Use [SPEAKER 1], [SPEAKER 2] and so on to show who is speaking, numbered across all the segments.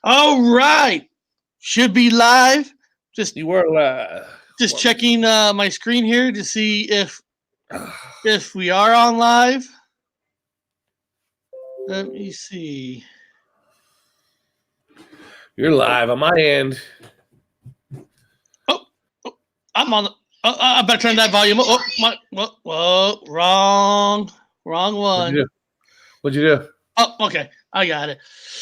[SPEAKER 1] All right. Should be live. Just
[SPEAKER 2] You were live.
[SPEAKER 1] just checking my screen here to see if we are on live. Let me see.
[SPEAKER 2] You're live on my end.
[SPEAKER 1] Oh, I'm on. I better turn that volume up. Wrong one.
[SPEAKER 2] What'd you do?
[SPEAKER 1] Oh, okay. I got it.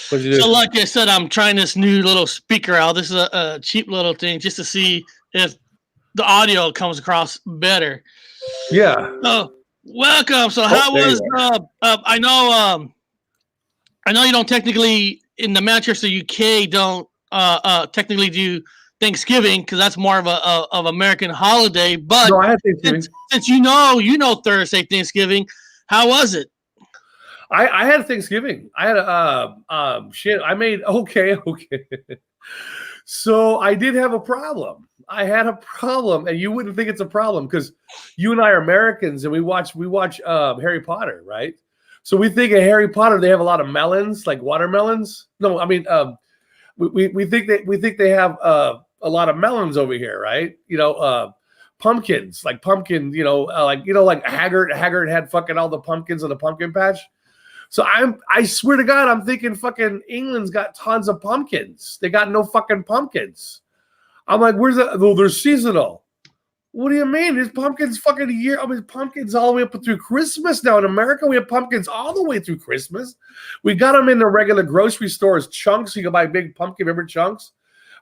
[SPEAKER 2] What'd you do?
[SPEAKER 1] So, like I said, I'm trying this new little speaker out. This is a cheap little thing just to see if the audio comes across better.
[SPEAKER 2] Yeah.
[SPEAKER 1] So, welcome. So, how was? I know you don't technically in the Manchester UK don't technically do Thanksgiving because that's more of of American holiday. But
[SPEAKER 2] No, I had Thanksgiving.
[SPEAKER 1] Since you know Thursday Thanksgiving, how was it?
[SPEAKER 2] I had Thanksgiving. I had shit. I made okay. So I did have a problem. I had a problem, and you wouldn't think it's a problem because you and I are Americans, and we watch Harry Potter, right? So we think of Harry Potter. They have a lot of melons, like watermelons. No, I mean, we think they have a lot of melons over here, right? Pumpkins, like pumpkin. Like Haggard had fucking all the pumpkins in the pumpkin patch. So I swear to God, I'm thinking fucking England's got tons of pumpkins. They got no fucking pumpkins. I'm like, where's that? Well, they're seasonal. What do you mean? There's pumpkins fucking a year. I mean, pumpkins all the way up through Christmas. Now in America, we have pumpkins all the way through Christmas. We got them in the regular grocery stores, chunks. You can buy big pumpkin, remember chunks?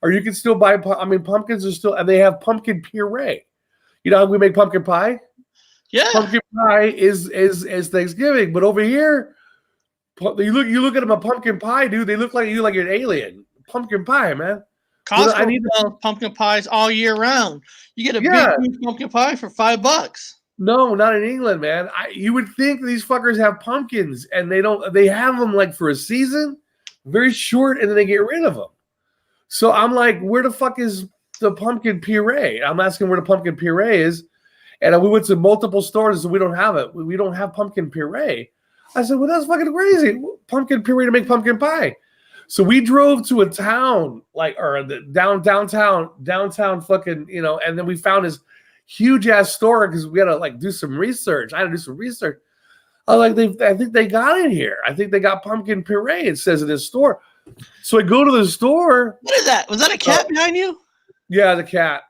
[SPEAKER 2] Or you can still buy, pumpkins are still, and they have pumpkin puree. You know how we make pumpkin pie?
[SPEAKER 1] Yeah.
[SPEAKER 2] Pumpkin pie is Thanksgiving. But over here, you look at them a pumpkin pie, dude. They look like you're an alien. Pumpkin pie, man.
[SPEAKER 1] Costco sells pumpkin pies all year round. You get a big pumpkin pie for $5.
[SPEAKER 2] No, not in England, man. You would think these fuckers have pumpkins, and they don't. They have them like for a season, very short, and then they get rid of them. So I'm like, where the fuck is the pumpkin puree? I'm asking where the pumpkin puree is, and we went to multiple stores, and we don't have it. We don't have pumpkin puree. I said, well, that's fucking crazy. Pumpkin puree to make pumpkin pie. So we drove to a town, downtown fucking, and then we found this huge ass store because we had to do some research. I had to do some research. I was like, I think they got it here. I think they got pumpkin puree. It says in this store. So I go to the store.
[SPEAKER 1] What is that? Was that a cat behind you?
[SPEAKER 2] Yeah, the cat.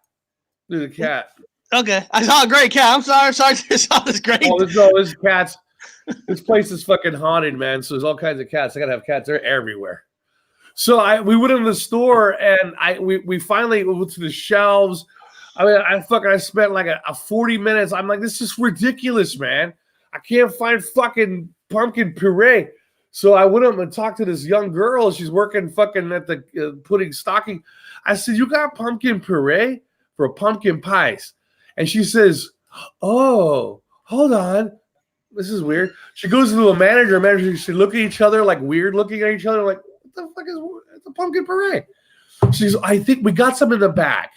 [SPEAKER 2] There's a cat.
[SPEAKER 1] Okay. I saw a great cat. I'm sorry. I saw this great.
[SPEAKER 2] Oh, there's cats. This place is fucking haunted, man. So there's all kinds of cats. I gotta have cats. They're everywhere. So we went in the store and we finally went to the shelves. I mean, I spent like a 40 minutes. I'm like, this is ridiculous, man. I can't find fucking pumpkin puree. So I went up and talked to this young girl. She's working fucking at the putting stocking. I said, you got pumpkin puree for pumpkin pies? And she says, oh, hold on. This is weird. She goes to a manager. She look at each other like weird, looking at each other like, what the fuck is the pumpkin puree? She's, I think we got some in the back.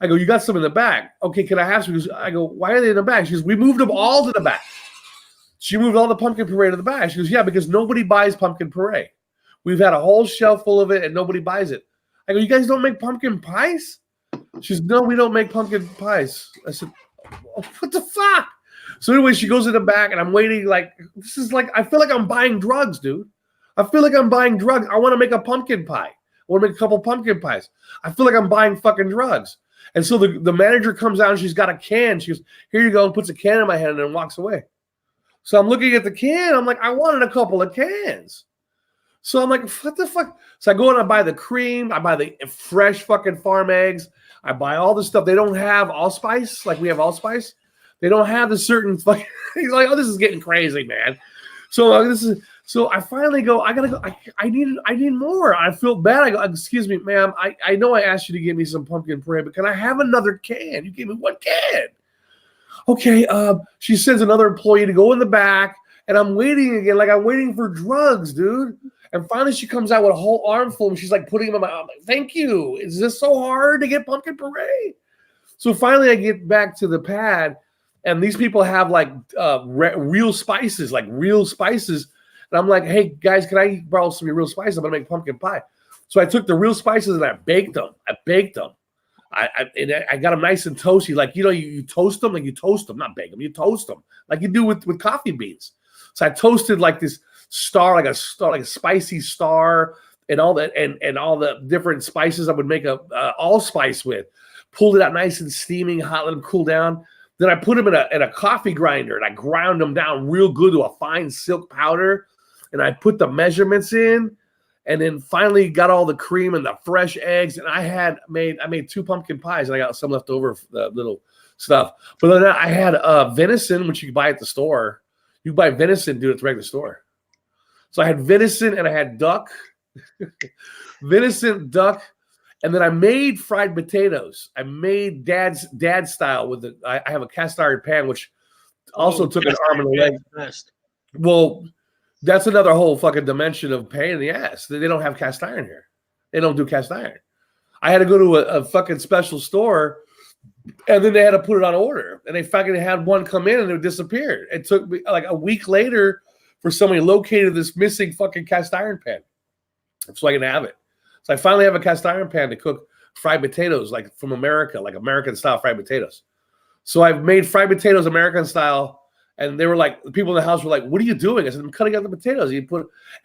[SPEAKER 2] I go, you got some in the back? Okay, can I have some? I go, why are they in the back? She goes, we moved them all to the back. She moved all the pumpkin puree to the back. She goes, yeah, because nobody buys pumpkin puree. We've had a whole shelf full of it and nobody buys it. I go, you guys don't make pumpkin pies? She goes, no, we don't make pumpkin pies. I said, what the fuck? So anyway, she goes in the back and I'm waiting this is I feel like I'm buying drugs, dude. I feel like I'm buying drugs. I want to make a pumpkin pie. I want to make a couple pumpkin pies. I feel like I'm buying fucking drugs. And so the manager comes out and she's got a can. She goes, here you go, and puts a can in my hand and then walks away. So I'm looking at the can. I'm like, I wanted a couple of cans. So I'm like, what the fuck? So I go and I buy the cream. I buy the fresh fucking farm eggs. I buy all the stuff. They don't have allspice like we have allspice. They don't have the certain fucking. He's like, oh, this is getting crazy, man. So I finally go. I gotta go. I need more. I feel bad. I go, excuse me, ma'am. I know I asked you to give me some pumpkin puree, but can I have another can? You gave me one can. Okay. She sends another employee to go in the back, and I'm waiting again, like I'm waiting for drugs, dude. And finally, she comes out with a whole armful, and she's like putting them in my. I'm like, thank you. Is this so hard to get pumpkin puree? So finally, I get back to the pad. And these people have real spices, And I'm like, hey, guys, can I borrow some of your real spices? I'm going to make pumpkin pie. So I took the real spices and I baked them. I got them nice and toasty. Like, you toast them, not bake them. You toast them like you do with coffee beans. So I toasted like this star, like a spicy star, and all that, and all the different spices I would make a allspice with. Pulled it out nice and steaming hot, let them cool down. Then I put them in a coffee grinder and I ground them down real good to a fine silk powder. And I put the measurements in. And then finally got all the cream and the fresh eggs. And I made 2 pumpkin pies and I got some left over, the little stuff. But then I had venison, which you can buy at the store. You buy venison, do it at the regular store. So I had venison and I had duck. Venison, duck. And then I made fried potatoes. I made dad style I have a cast iron pan, which also took an arm and a leg. Well, that's another whole fucking dimension of pain in the ass. They don't have cast iron here. They don't do cast iron. I had to go to a fucking special store, and then they had to put it on order. And they fucking had one come in, and it disappeared. It took me like a week later for somebody located this missing fucking cast iron pan, so I can have it. So I finally have a cast iron pan to cook fried potatoes, like from America, like American style fried potatoes. So I've made fried potatoes American style. And they were like, the people in the house were like, "What are you doing?" I said, "I'm cutting out the potatoes." You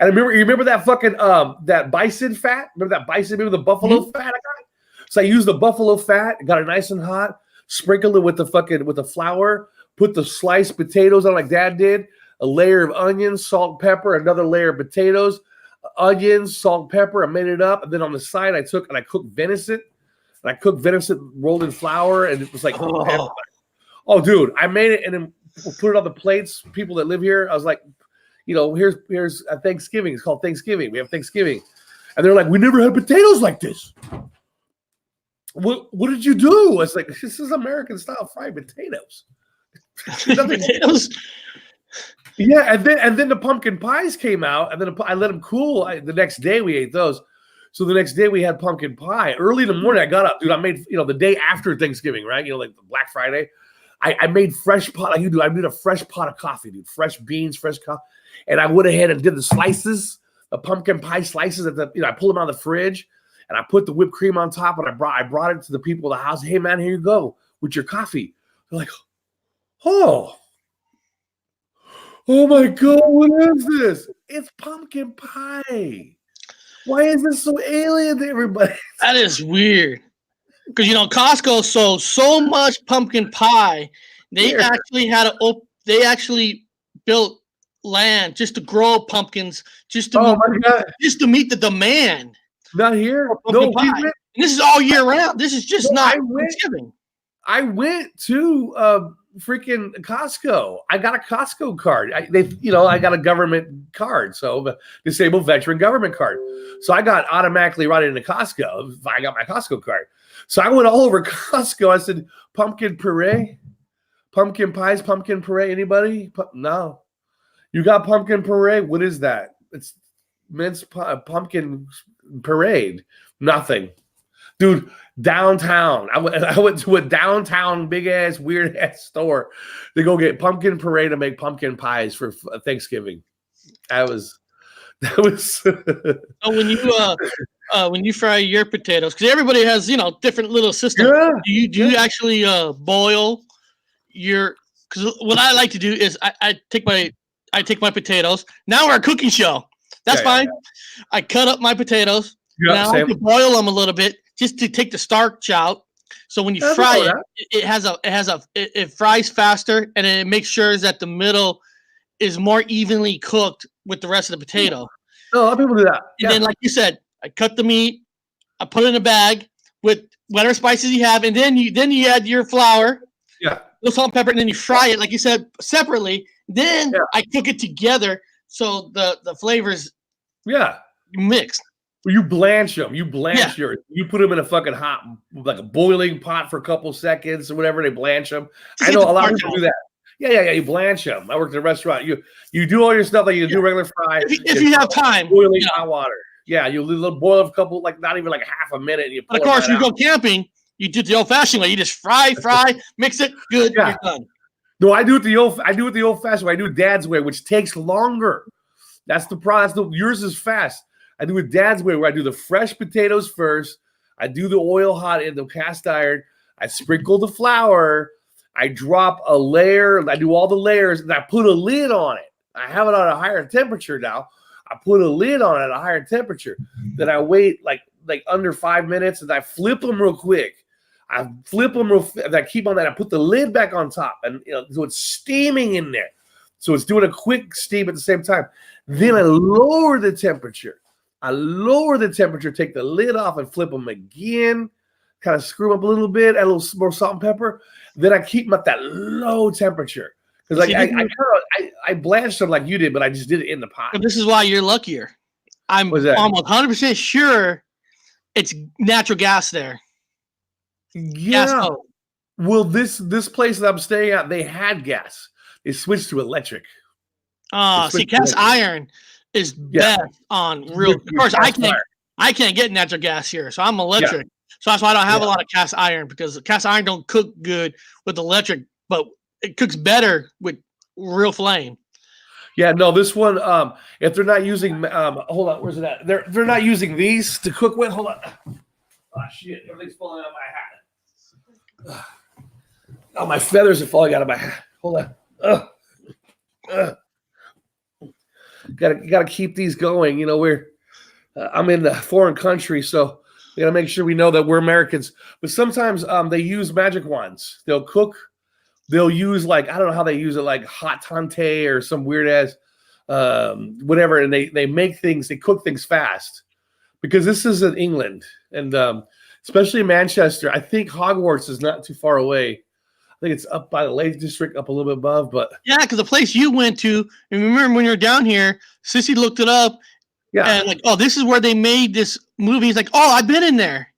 [SPEAKER 2] remember that fucking that bison fat? Remember that bison? Remember the buffalo fat I got? So I used the buffalo fat, got it nice and hot, sprinkled it with the flour, put the sliced potatoes on like Dad did, a layer of onions, salt, pepper, another layer of potatoes, onions, salt, pepper. I made it up, and then on the side I cooked venison, rolled in flour, and it was like, oh dude, I made it, and then put it on the plates. People that live here, I was like, here's a Thanksgiving. It's called Thanksgiving. We have Thanksgiving, and they're like, "We never had potatoes like this. What did you do?" I was like, "This is American style fried potatoes."
[SPEAKER 1] Potatoes.
[SPEAKER 2] Yeah, and then the pumpkin pies came out, and then I let them cool. The next day we ate those. So the next day we had pumpkin pie. Early in the morning, I got up, dude. I made the day after Thanksgiving, right? Like Black Friday. I made fresh pot like you do. I made a fresh pot of coffee, dude. Fresh beans, fresh coffee. And I went ahead and did the slices, the pumpkin pie slices. I pulled them out of the fridge, and I put the whipped cream on top. And I brought it to the people of the house. "Hey man, here you go with your coffee." They're like, "Oh my god, what is this?" It's pumpkin pie. Why is this so alien to everybody?
[SPEAKER 1] That is weird. Because Costco sold so much pumpkin pie, they actually built land just to grow pumpkins, just to meet the demand.
[SPEAKER 2] Not here.
[SPEAKER 1] No, and this is all year round. This is just not Thanksgiving.
[SPEAKER 2] I went to freaking Costco. I got a Costco card. I got a government card, so disabled veteran government card. So I got automatically right into Costco. I got my Costco card. So I went all over Costco. I said, "Pumpkin puree, pumpkin pies, pumpkin puree. Anybody?" No. "You got pumpkin puree? What is that?" "It's minced pumpkin parade." Nothing. Dude, downtown. I went to a downtown big ass weird ass store to go get pumpkin puree to make pumpkin pies for Thanksgiving. That was.
[SPEAKER 1] So when you fry your potatoes, because everybody has different little systems.
[SPEAKER 2] Yeah.
[SPEAKER 1] Do you actually boil your? Because what I like to do is I take my potatoes. Now we're a cooking show. That's fine. Yeah. I cut up my potatoes. Yeah, and I like to boil them a little bit just to take the starch out. So when you fry it fries faster, and it makes sure that the middle is more evenly cooked with the rest of the potato.
[SPEAKER 2] A lot of people do that.
[SPEAKER 1] And then, like you said, I cut the meat, I put it in a bag with whatever spices you have, and then you add your flour, salt and pepper, and then you fry it, like you said, separately. Then I cook it together so the flavors mix.
[SPEAKER 2] You blanch them. You blanch yours. You put them in a fucking hot, like a boiling pot for a couple seconds or whatever. They blanch them. I know a lot of people do that. Yeah. You blanch them. I worked in a restaurant. You do all your stuff like you do regular fry.
[SPEAKER 1] If you have time.
[SPEAKER 2] Boiling hot water. Yeah, you boil a couple, like not even like half a minute. And you
[SPEAKER 1] but of course, you go camping. You do it the old-fashioned way. You just fry, mix it, good, you're done.
[SPEAKER 2] No, I do it the old-fashioned way. I do Dad's way, which takes longer. That's the process. Yours is fast. I do it Dad's way, where I do the fresh potatoes first. I do the oil hot in the cast iron. I sprinkle the flour. I drop a layer. I do all the layers, and I put a lid on it. I have it on a higher temperature now. I put a lid on it at a higher temperature. Then I wait like under 5 minutes, and I flip them real quick. I flip them real and I keep on that. I put the lid back on top, and so it's steaming in there. So it's doing a quick steam at the same time. Then I lower the temperature. Take the lid off and flip them again. Kind of screw them up a little bit, add a little more salt and pepper. Then I keep them at that low temperature. Because I blanched them like you did, but I just did it in the pot.
[SPEAKER 1] This is why you're luckier. I'm almost 100% sure it's natural gas there.
[SPEAKER 2] Yeah.
[SPEAKER 1] Gas.
[SPEAKER 2] Well, this place that I'm staying at, they had gas. They switched to electric.
[SPEAKER 1] See, cast iron is best on real. Of course, I can't get natural gas here, so I'm electric. So that's why I don't have a lot of cast iron, because cast iron don't cook good with electric, but it cooks better with real flame.
[SPEAKER 2] Yeah, no, this one, if they're not using, hold on, where's it at? They're not using these to cook with. Hold on. Oh shit, everything's falling out of my hat. Oh, my feathers are falling out of my hat. Hold on. Gotta keep these going. I'm in a foreign country, so we gotta make sure we know that we're Americans. But sometimes they use magic wands. They'll cook. They'll use I don't know how they use it, like hot tante or some weird ass whatever, and they make things. They cook things fast, because this is in England, and especially Manchester. I think Hogwarts is not too far away. I think it's up by the Lake District, up a little bit above. But
[SPEAKER 1] yeah, because the place you went to, and remember when you're down here, Sissy looked it up. Yeah, and this is where they made this movie. He's like, oh, I've been in there.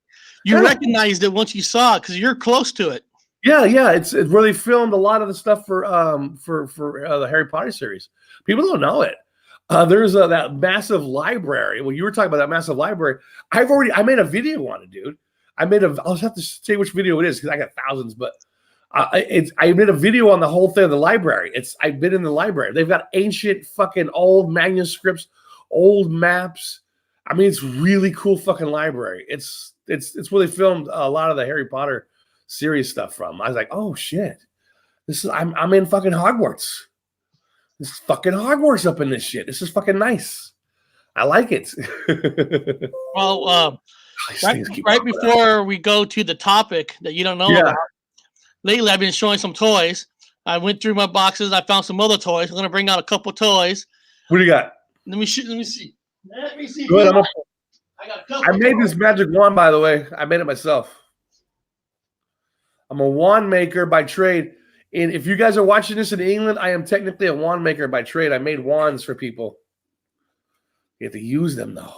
[SPEAKER 1] You recognized it once you saw it because you're close to it.
[SPEAKER 2] Yeah, it's really filmed a lot of the stuff for the Harry Potter series. People don't know it. There's that massive library. Well, you were talking about that massive library. I made a video on it, dude. I'll have to say which video it is, because I got thousands, but I made a video on the whole thing of the library. I've been in the library. They've got ancient fucking old manuscripts, old maps. I mean, it's really cool fucking library. It's where they filmed a lot of the Harry Potter series stuff from. I was like, oh shit, I'm in fucking Hogwarts. This is fucking Hogwarts up in this shit. This is fucking nice. I like it.
[SPEAKER 1] Well, right before we go to the topic that you don't know about, lately I've been showing some toys. I went through my boxes. I found some other toys. I'm gonna bring out a couple toys.
[SPEAKER 2] What do you got?
[SPEAKER 1] Let me see.
[SPEAKER 2] Go ahead, I made this magic wand, by the way. I made it myself. I'm a wand maker by trade. And if you guys are watching this in England, I am technically a wand maker by trade. I made wands for people. You have to use them, though.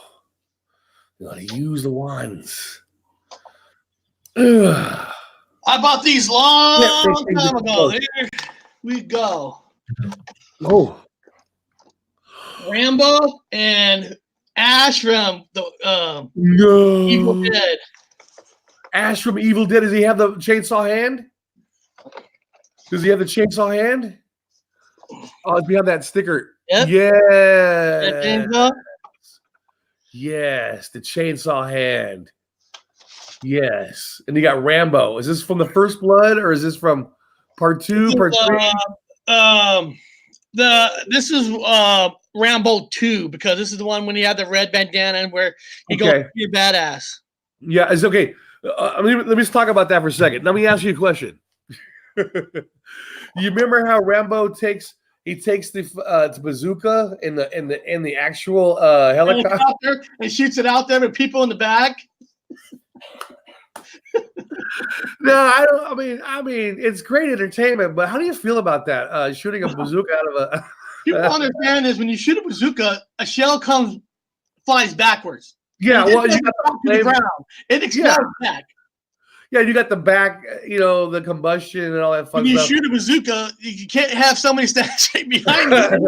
[SPEAKER 2] You got to use the wands.
[SPEAKER 1] I bought these long time ago. Here we go.
[SPEAKER 2] Oh.
[SPEAKER 1] Rambo and Ash from the Evil Dead.
[SPEAKER 2] Ash from Evil Dead. Does he have the chainsaw hand? Does he have the chainsaw hand? Oh, it's behind that sticker.
[SPEAKER 1] Yep.
[SPEAKER 2] Yeah. Yes, the chainsaw hand. Yes. And you got Rambo. Is this from the First Blood, or is this from part 2, part 3?
[SPEAKER 1] This is Rambo 2, because this is the one when he had the red bandana and where he goes, you're badass.
[SPEAKER 2] Yeah, it's okay. Let me just talk about that for a second. Let me ask you a question. You remember how Rambo takes the bazooka in the actual helicopter
[SPEAKER 1] and shoots it out there with people in the back?
[SPEAKER 2] No, I don't. I mean, it's great entertainment, but how do you feel about that? Shooting a bazooka out of a.
[SPEAKER 1] People understand is when you shoot a bazooka, a shell flies backwards.
[SPEAKER 2] Yeah, well, you got
[SPEAKER 1] the ground. It explodes back.
[SPEAKER 2] Yeah, you got the back, the combustion and all that fun stuff.
[SPEAKER 1] When you shoot a bazooka, you can't have somebody stand straight behind you.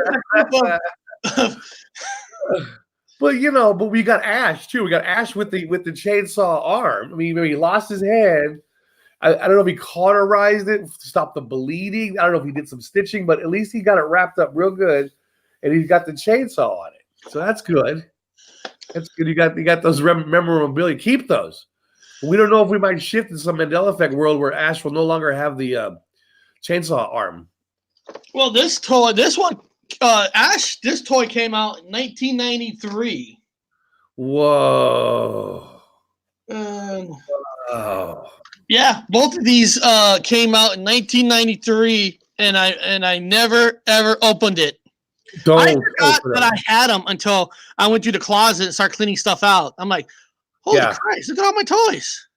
[SPEAKER 2] But we got Ash too. We got Ash with the chainsaw arm. I mean, he lost his hand. I don't know if he cauterized it to stop the bleeding. I don't know if he did some stitching, but at least he got it wrapped up real good, and he's got the chainsaw on it. So that's good. That's good. You got those memorabilia. Keep those. We don't know if we might shift in some Mandela effect world where Ash will no longer have the chainsaw arm.
[SPEAKER 1] Well, this one, Ash, this toy came out in 1993.
[SPEAKER 2] Whoa.
[SPEAKER 1] Oh. Yeah, both of these came out in 1993, and I never ever opened it. I forgot that I had them until I went to the closet and started cleaning stuff out. I'm like, holy Christ, look at all my toys.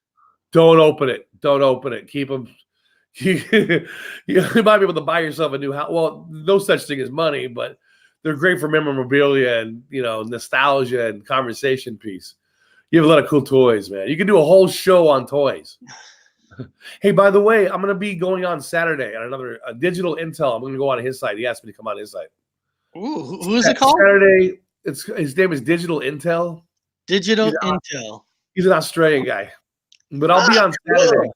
[SPEAKER 2] Don't open it. Don't open it. Keep them. You might be able to buy yourself a new house. Well, no such thing as money, but they're great for memorabilia and nostalgia and conversation piece. You have a lot of cool toys, man. You can do a whole show on toys. Hey, by the way, I'm going to be going on Saturday on another Digital Intel. I'm going to go on his site. He asked me to come on his site.
[SPEAKER 1] Ooh, who is it called?
[SPEAKER 2] Saturday. His name is Digital Intel.
[SPEAKER 1] Digital Intel.
[SPEAKER 2] He's an Australian guy, but I'll be on Saturday.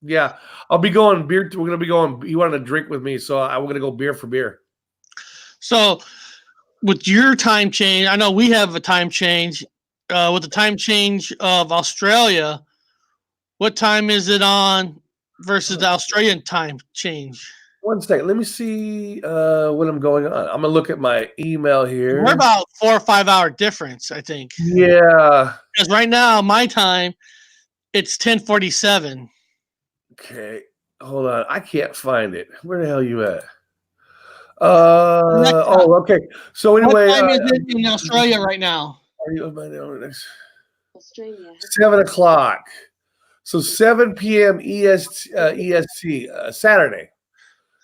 [SPEAKER 2] Yeah, I'll be going beer. We're going to be going. He wanted to drink with me, so I'm going to go beer for beer.
[SPEAKER 1] So, with your time change, I know we have a time change. With the time change of Australia, what time is it on versus the Australian time change?
[SPEAKER 2] One second. Let me see when I'm going on. I'm going to look at my email here.
[SPEAKER 1] We're about 4 or 5 hour difference, I think.
[SPEAKER 2] Yeah.
[SPEAKER 1] Because right now, my time, it's 10:47.
[SPEAKER 2] Okay. Hold on. I can't find it. Where the hell are you at? Okay. So anyway.
[SPEAKER 1] What time is it in Australia right now?
[SPEAKER 2] Australia. 7 o'clock. So 7 p.m. EST, Saturday.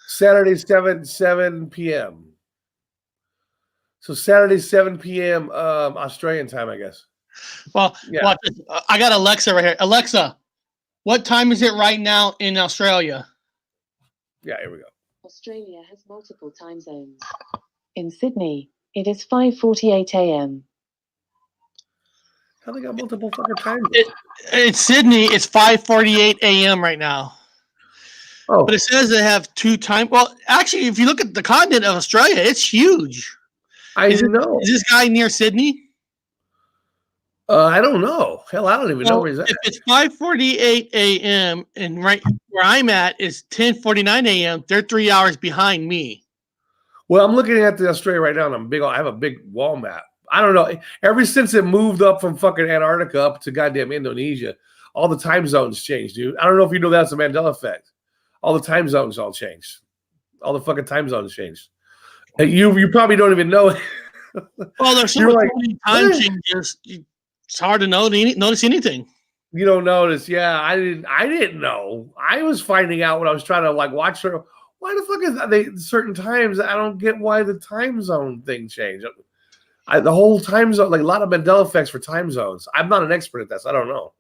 [SPEAKER 2] Saturday, 7 p.m. So Saturday, 7 p.m. Australian time, I guess.
[SPEAKER 1] Well, yeah. Watch this. I got Alexa right here. Alexa, what time is it right now in Australia?
[SPEAKER 2] Yeah, here we go.
[SPEAKER 3] Australia has multiple time zones. In Sydney, it is 5:48 a.m.
[SPEAKER 2] How they got multiple fucking time zones?
[SPEAKER 1] In Sydney, it's 5:48 a.m. right now.
[SPEAKER 2] Oh.
[SPEAKER 1] But it says they have 2 time. Well, actually, if you look at the continent of Australia, it's huge.
[SPEAKER 2] I know.
[SPEAKER 1] Is this guy near Sydney?
[SPEAKER 2] I don't know. Hell, I don't even know where he's at.
[SPEAKER 1] If it's 5:48 a.m. and right where I'm at is 10:49 a.m., they're 3 hours behind me.
[SPEAKER 2] Well, I'm looking at the Australia right now, and I have a big wall map. I don't know. Ever since it moved up from fucking Antarctica up to goddamn Indonesia, all the time zones changed, dude. I don't know if you know that's a Mandela effect. All the time zones all changed. All the fucking time zones changed. And you probably don't even know.
[SPEAKER 1] Well, there's so many time changes. It's hard to notice anything.
[SPEAKER 2] You don't notice, yeah. I didn't know. I was finding out when I was trying to watch her. Why the fuck is they certain times? I don't get why the time zone thing changed. The whole time zone, a lot of Mandela effects for time zones. I'm not an expert at this. I don't know.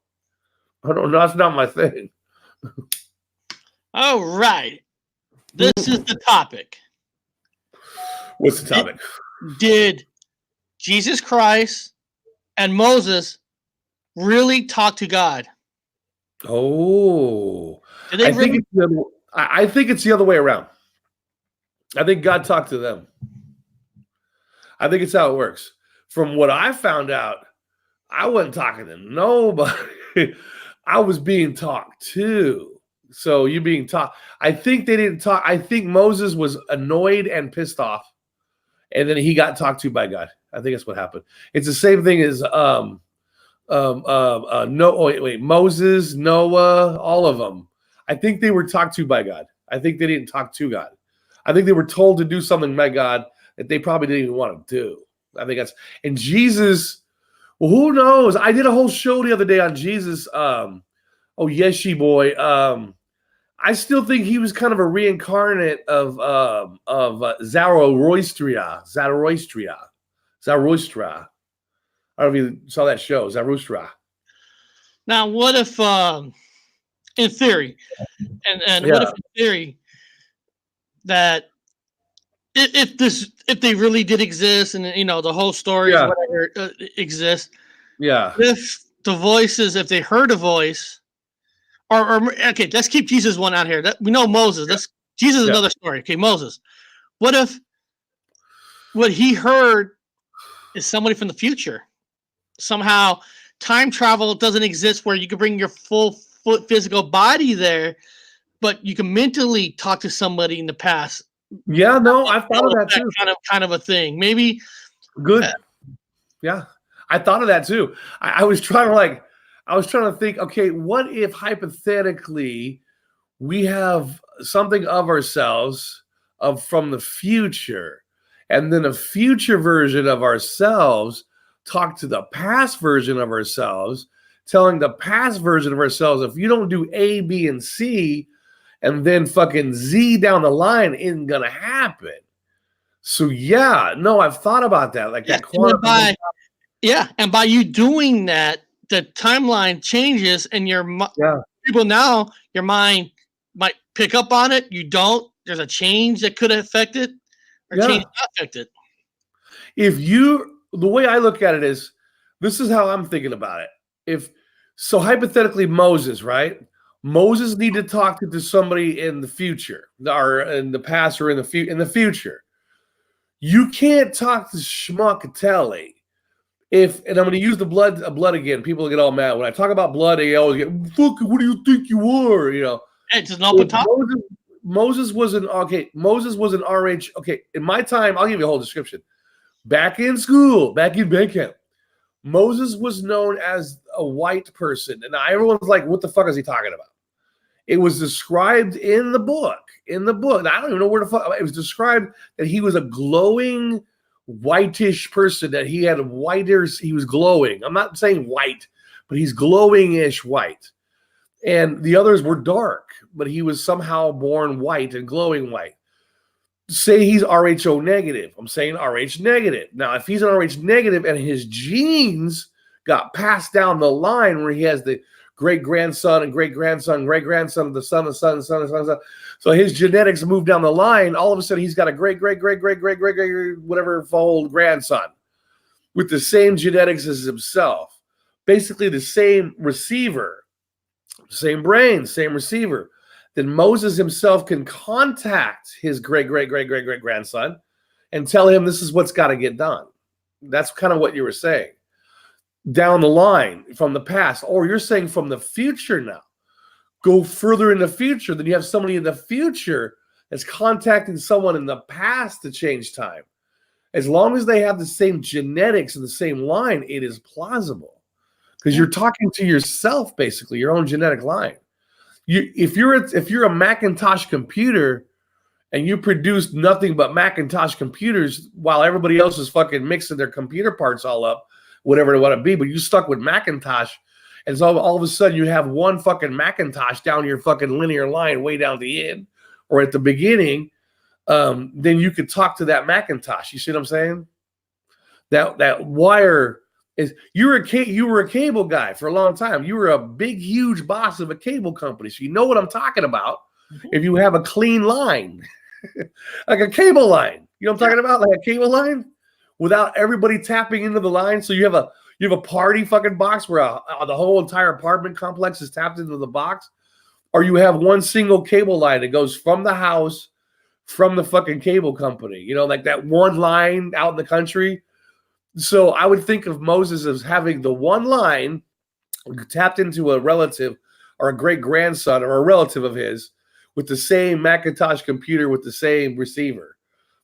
[SPEAKER 2] That's not my thing.
[SPEAKER 1] All right. This is the topic.
[SPEAKER 2] What's the topic?
[SPEAKER 1] Did Jesus Christ and Moses really talk to God?
[SPEAKER 2] Oh.
[SPEAKER 1] Did they
[SPEAKER 2] I think it's the other way around. I think God talked to them. I think it's how it works. From what I found out, I wasn't talking to nobody. I was being talked to. So you being talked. I think they didn't talk. I think Moses was annoyed and pissed off. And then he got talked to by God. I think that's what happened. It's the same thing as Moses, Noah, all of them. I think they were talked to by God. I think they didn't talk to God. I think they were told to do something by God that they probably didn't even want to do. I think that's and Jesus. Well, who knows? I did a whole show the other day on Jesus. Yeshi boy. I still think he was kind of a reincarnate of Zoroastria. I don't know if you saw that show, Zoroastria.
[SPEAKER 1] Now, what if, in theory, and what if in theory that if they really did exist and the whole story or whatever exists, if the voices, if they heard a voice. Or okay, let's keep Jesus one out here. We know Moses. Jesus is another story. Okay, Moses. What if what he heard is somebody from the future? somehow time travel doesn't exist where you can bring your full physical body there, but you can mentally talk to somebody in the past.
[SPEAKER 2] Yeah, no, I've thought of that too.
[SPEAKER 1] Kind of a thing. Maybe
[SPEAKER 2] Good. Yeah, I thought of that too. I was trying to think. Okay, what if hypothetically we have something of ourselves from the future, and then a future version of ourselves talk to the past version of ourselves, telling the past version of ourselves, if you don't do A, B, and C, and then fucking Z down the line, isn't gonna happen. So yeah, no, I've thought about that. Like that quantum.
[SPEAKER 1] And by you doing that, the timeline changes, and people now, your mind might pick up on it. You don't. There's a change that could affect it, or change not affect it.
[SPEAKER 2] The way I look at it is, this is how I'm thinking about it. So hypothetically, Moses, right? Moses needed to talk to somebody in the future, or in the past, or in the future. You can't talk to Schmuckatelli. And I'm going to use the blood again. People get all mad when I talk about blood. They always get, "Fuck, what do you think you are?" You know.
[SPEAKER 1] It's an open topic.
[SPEAKER 2] Moses was an RH. Okay, in my time, I'll give you a whole description. Back in school, back in band camp, Moses was known as a white person, and everyone's like, "What the fuck is he talking about?" It was described in the book. I don't even know where the fuck it was described that he was a glowing, whitish person. That he had he was glowing. I'm not saying white, but he's glowing-ish white. And the others were dark, but he was somehow born white and glowing white. Say he's RHO negative. I'm saying RH negative. Now, if he's an RH negative and his genes got passed down the line where he has the great-grandson and great-grandson, great-grandson of the son, the son, the son, the son, the son. So his genetics move down the line. All of a sudden, he's got a great-great-great-great-great-great whatever fold grandson with the same genetics as himself. Basically, the same receiver, same brain, same receiver. Then Moses himself can contact his great-great-great-great-great-grandson and tell him this is what's got to get done. That's kind of what you were saying. Down the line from the past, or you're saying from the future now. Go further in the future, then you have somebody in the future that's contacting someone in the past to change time. As long as they have the same genetics and the same line, it is plausible. Because you're talking to yourself, basically, your own genetic line. If you're a Macintosh computer and you produce nothing but Macintosh computers while everybody else is fucking mixing their computer parts all up, whatever it want to be, but you stuck with Macintosh, and so all of a sudden you have one fucking Macintosh down your fucking linear line way down the end or at the beginning, then you could talk to that Macintosh. You see what I'm saying? That wire is you were a cable guy for a long time. You were a big, huge boss of a cable company, so you know what I'm talking about. Mm-hmm. If you have a clean line, like a cable line, you know what I'm talking about, like a cable line. Without everybody tapping into the line, so you have a party fucking box where the whole entire apartment complex is tapped into the box, or you have one single cable line that goes from the house, from the fucking cable company, you know, like that one line out in the country. So I would think of Moses as having the one line tapped into a relative or a great grandson or a relative of his with the same Macintosh computer with the same receiver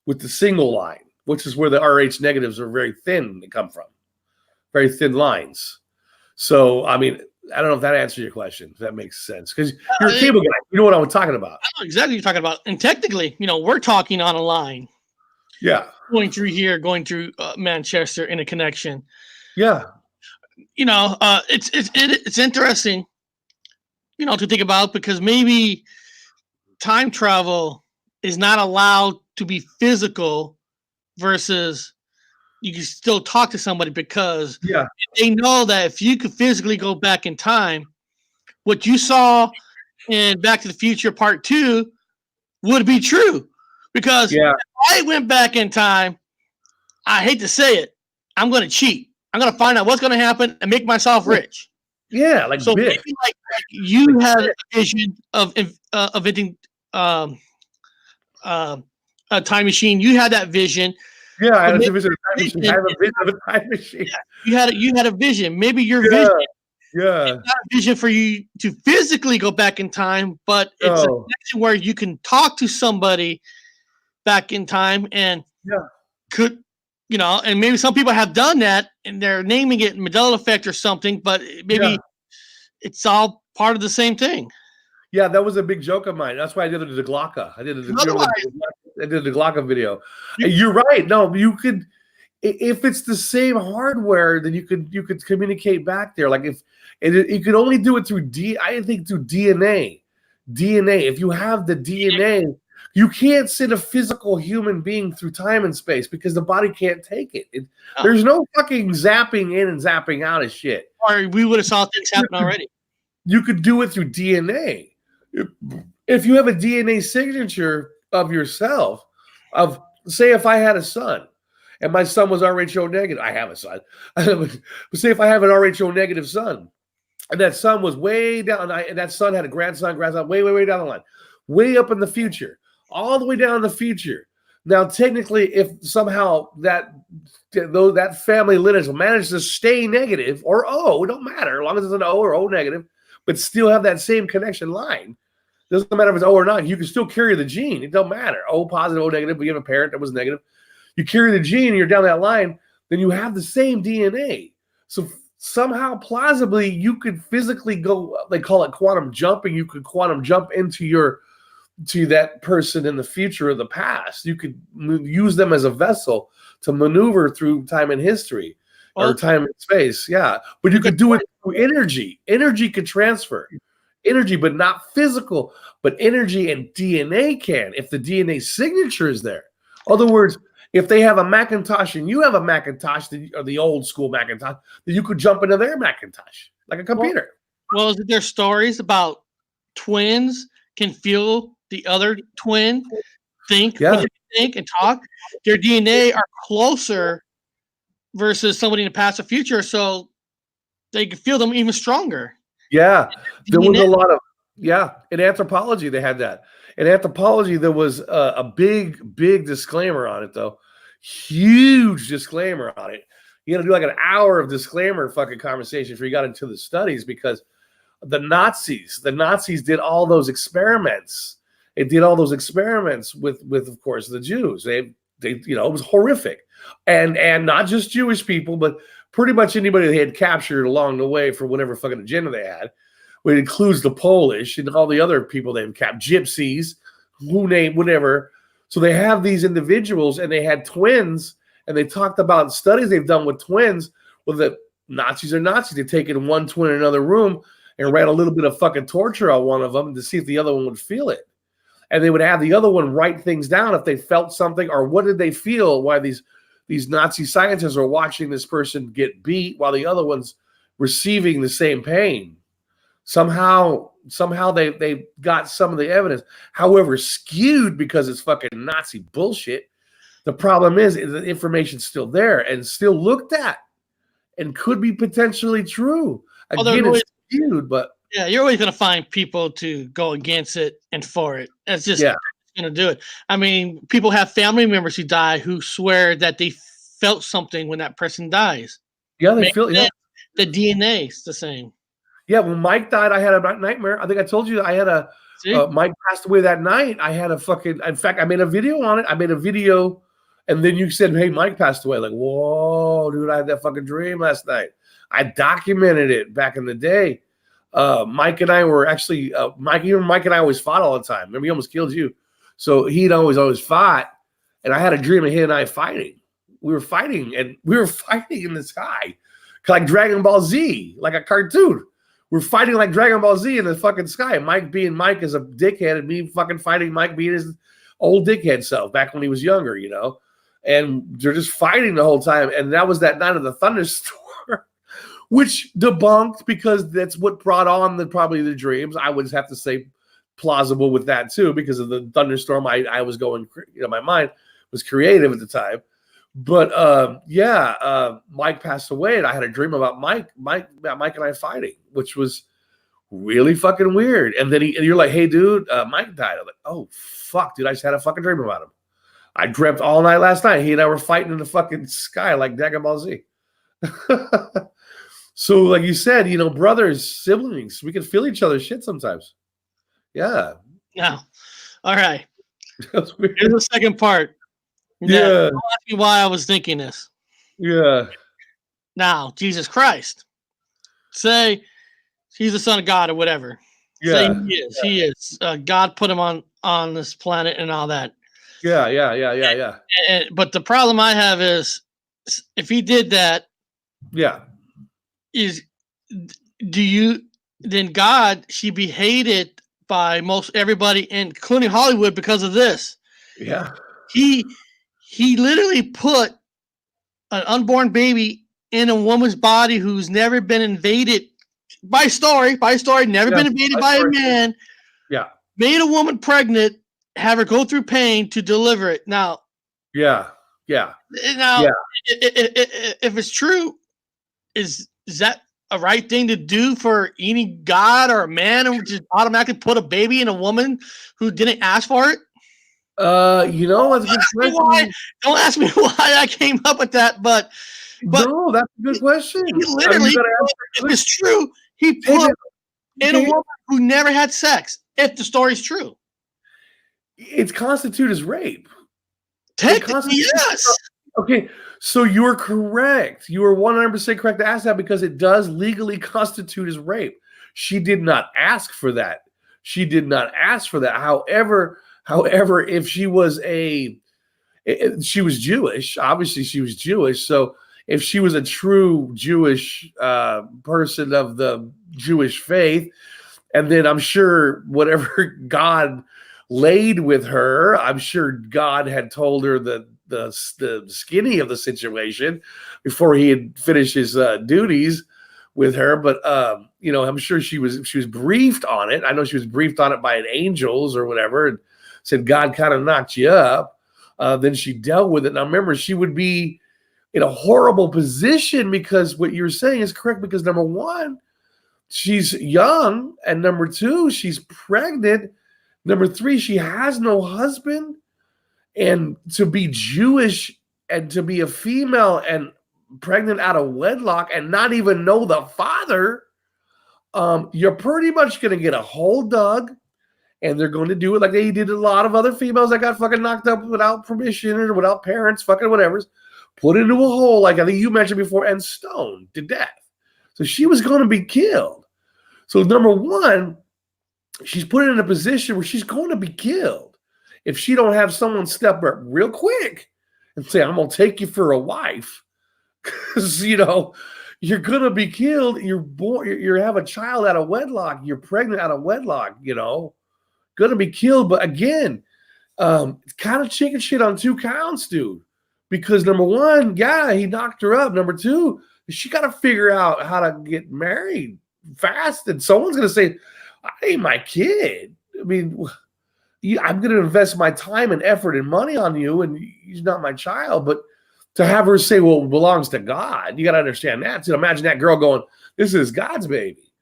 [SPEAKER 2] with the single line, which is where the RH negatives are very thin. They come from very thin lines. So, I mean, I don't know if that answers your question, if that makes sense. Because you're a cable guy. You know what I'm talking about.
[SPEAKER 1] I know exactly what you're talking about. And technically, we're talking on a line.
[SPEAKER 2] Yeah.
[SPEAKER 1] Going through here, going through Manchester in a connection.
[SPEAKER 2] Yeah.
[SPEAKER 1] It's interesting, to think about, because maybe time travel is not allowed to be physical versus you can still talk to somebody, because they know that if you could physically go back in time, what you saw in Back to the Future Part 2 would be true. Because if I went back in time, I hate to say it, I'm going to cheat. I'm going to find out what's going to happen and make myself rich.
[SPEAKER 2] Yeah, like
[SPEAKER 1] so. Maybe like you had a vision of inventing a time machine. You had that vision.
[SPEAKER 2] Yeah, I
[SPEAKER 1] So
[SPEAKER 2] had a
[SPEAKER 1] maybe
[SPEAKER 2] vision of a time machine. I have a vision of a time machine.
[SPEAKER 1] you had a vision. Maybe your
[SPEAKER 2] Yeah,
[SPEAKER 1] vision
[SPEAKER 2] yeah.
[SPEAKER 1] is not a vision for you to physically go back in time, but it's a
[SPEAKER 2] No.
[SPEAKER 1] connection where you can talk to somebody back in time and
[SPEAKER 2] Yeah.
[SPEAKER 1] could, and maybe some people have done that and they're naming it Mandela effect or something, but maybe
[SPEAKER 2] Yeah.
[SPEAKER 1] it's all part of the same thing.
[SPEAKER 2] Yeah, that was a big joke of mine. That's why I did it the Glocka. I did it.
[SPEAKER 1] Otherwise,
[SPEAKER 2] I did the Glocka video.
[SPEAKER 1] you,
[SPEAKER 2] You're right. No, you could, if it's the same hardware, then you could communicate back there. Like if you could only do it through I think through DNA. DNA. If you have the DNA, you can't send a physical human being through time and space because the body can't take it. There's no fucking zapping in and zapping out of shit.
[SPEAKER 1] or we would have saw things happen already.
[SPEAKER 2] You could do it through DNA. If you have a DNA signature of yourself, of say if I had a son and my son was Rho negative, I have a son. Say if I have an Rho negative son, and that son was way down, and that son had a grandson, way down the line, way up in the future, all the way down in the future. Now, technically, if somehow that family lineage managed to stay negative or O, it don't matter, as long as it's an O or O negative, but still have that same connection line. Doesn't matter if it's O or not. You can still carry the gene. It don't matter. O positive, O negative. But you have a parent that was negative. You carry the gene and you're down that line, then you have the same DNA. So somehow, plausibly, you could physically go, they call it quantum jumping. You could quantum jump to that person in the future or the past. You could use them as a vessel to maneuver through time and history or time and space. Yeah. But you could do it through energy. Energy could transfer. Energy, but not physical, but energy and DNA can if the DNA signature is there. In other words, if they have a Macintosh and you have a Macintosh, or the old school Macintosh, then you could jump into their Macintosh like a computer.
[SPEAKER 1] Well, is there stories about twins can feel the other twin think what they think and talk? Their DNA are closer versus somebody in the past or future, so they can feel them even stronger.
[SPEAKER 2] Yeah, there was a lot of, in anthropology, they had that. In anthropology, there was a big disclaimer on it, though. Huge disclaimer on it. You had to do like an hour of disclaimer fucking conversation before you got into the studies because the Nazis did all those experiments. They did all those experiments with of course, the Jews. They it was horrific. And not just Jewish people, but pretty much anybody they had captured along the way for whatever fucking agenda they had, which includes the Polish and all the other people they've captured, gypsies, whatever. So they have these individuals and they had twins and they talked about studies they've done with twins. Well, the Nazis are Nazis. They've taken one twin in another room and ran a little bit of fucking torture on one of them to see if the other one would feel it. And they would have the other one write things down if they felt something or what did they feel, why these Nazi scientists are watching this person get beat while the other one's receiving the same pain. Somehow they got some of the evidence. However, skewed because it's fucking Nazi bullshit. The problem is the information's still there and still looked at and could be potentially true. Again, it's skewed, but
[SPEAKER 1] yeah, you're always going to find people to go against it and for it. That's just going to do it. I mean, people have family members who die who swear that they felt something when that person dies.
[SPEAKER 2] Yeah, they feel
[SPEAKER 1] the DNA is the same.
[SPEAKER 2] Yeah, when Mike died, I had a nightmare. I think I told you I had Mike passed away that night. I had in fact, I made a video on it. I made a video, and then you said, hey, Mike passed away. Like, whoa, dude, I had that fucking dream last night. I documented it back in the day. Mike and I were actually, Mike and I always fought all the time. Remember, he almost killed you. So he'd always fought. And I had a dream of he and I fighting. We were fighting in the sky. Like Dragon Ball Z, like a cartoon. We're fighting like Dragon Ball Z in the fucking sky. Mike being Mike is a dickhead and me fucking fighting Mike being his old dickhead self back when he was younger, And they're just fighting the whole time. And that was that night of the thunderstorm. Which debunked because that's what brought on probably the dreams. I would have to say plausible with that too because of the thunderstorm. I was going, my mind was creative at the time. But Mike passed away, and I had a dream about Mike and I fighting, which was really fucking weird. And then you're like, hey, dude, Mike died. I'm like, oh fuck, dude, I just had a fucking dream about him. I dreamt all night last night. He and I were fighting in the fucking sky like Dragon Ball Z. So, like you said, brothers, siblings, we can feel each other's shit sometimes. Yeah.
[SPEAKER 1] Now, all right.
[SPEAKER 2] That's weird.
[SPEAKER 1] Here's the second part.
[SPEAKER 2] Yeah.
[SPEAKER 1] Don't ask me why I was thinking this.
[SPEAKER 2] Yeah.
[SPEAKER 1] Now, Jesus Christ. Say he's the son of God or whatever.
[SPEAKER 2] Yeah.
[SPEAKER 1] Say he is. God put him on this planet and all that.
[SPEAKER 2] Yeah.
[SPEAKER 1] But the problem I have is, if he did that, then God should be hated by most everybody, including Hollywood, because of this.
[SPEAKER 2] Yeah.
[SPEAKER 1] He literally put an unborn baby in a woman's body who's never been invaded by story, never been invaded by a man.
[SPEAKER 2] Yeah.
[SPEAKER 1] Made a woman pregnant, have her go through pain to deliver it. Now.
[SPEAKER 2] Yeah.
[SPEAKER 1] Now, if it's true, is that a right thing to do for any god or a man, and just automatically put a baby in a woman who didn't ask for it?
[SPEAKER 2] That's a good question.
[SPEAKER 1] Don't ask me why I came up with that, but
[SPEAKER 2] no, that's a good question.
[SPEAKER 1] He literally, if it's true, he put in a woman who never had sex. If the story's true,
[SPEAKER 2] it's constituted as rape.
[SPEAKER 1] Technically, yes.
[SPEAKER 2] Okay, so you're correct. You are 100% correct to ask that, because it does legally constitute as rape. She did not ask for that. However, if she was she was Jewish. Obviously, she was Jewish. So if she was a true Jewish person of the Jewish faith, and then I'm sure whatever God laid with her, I'm sure God had told her the skinny of the situation before he had finished his duties with her. But I'm sure she was briefed on it. I know she was briefed on it by an angels or whatever, and said God kind of knocked you up. Then she dealt with it. Now remember, she would be in a horrible position, because what you're saying is correct, because number one, she's young, and number two, she's pregnant. Number three, she has no husband, and to be Jewish and to be a female and pregnant out of wedlock and not even know the father, you're pretty much going to get a hole dug, and they're going to do it like they did a lot of other females that got fucking knocked up without permission or without parents, fucking whatever's, put into a hole, like I think you mentioned before, and stoned to death. So she was going to be killed. So number one, she's put in a position where she's going to be killed if she don't have someone step up real quick and say, I'm going to take you for a wife. Because, you're going to be killed. You're born, you have a child out of wedlock. You're pregnant out of wedlock, going to be killed. But again, kind of chicken shit on two counts, dude. Because number one, he knocked her up. Number two, she got to figure out how to get married fast. And someone's going to say, I ain't my kid. I mean, I'm going to invest my time and effort and money on you, and he's not my child. But to have her say, well, it belongs to God, you got to understand that. So imagine that girl going, this is God's baby.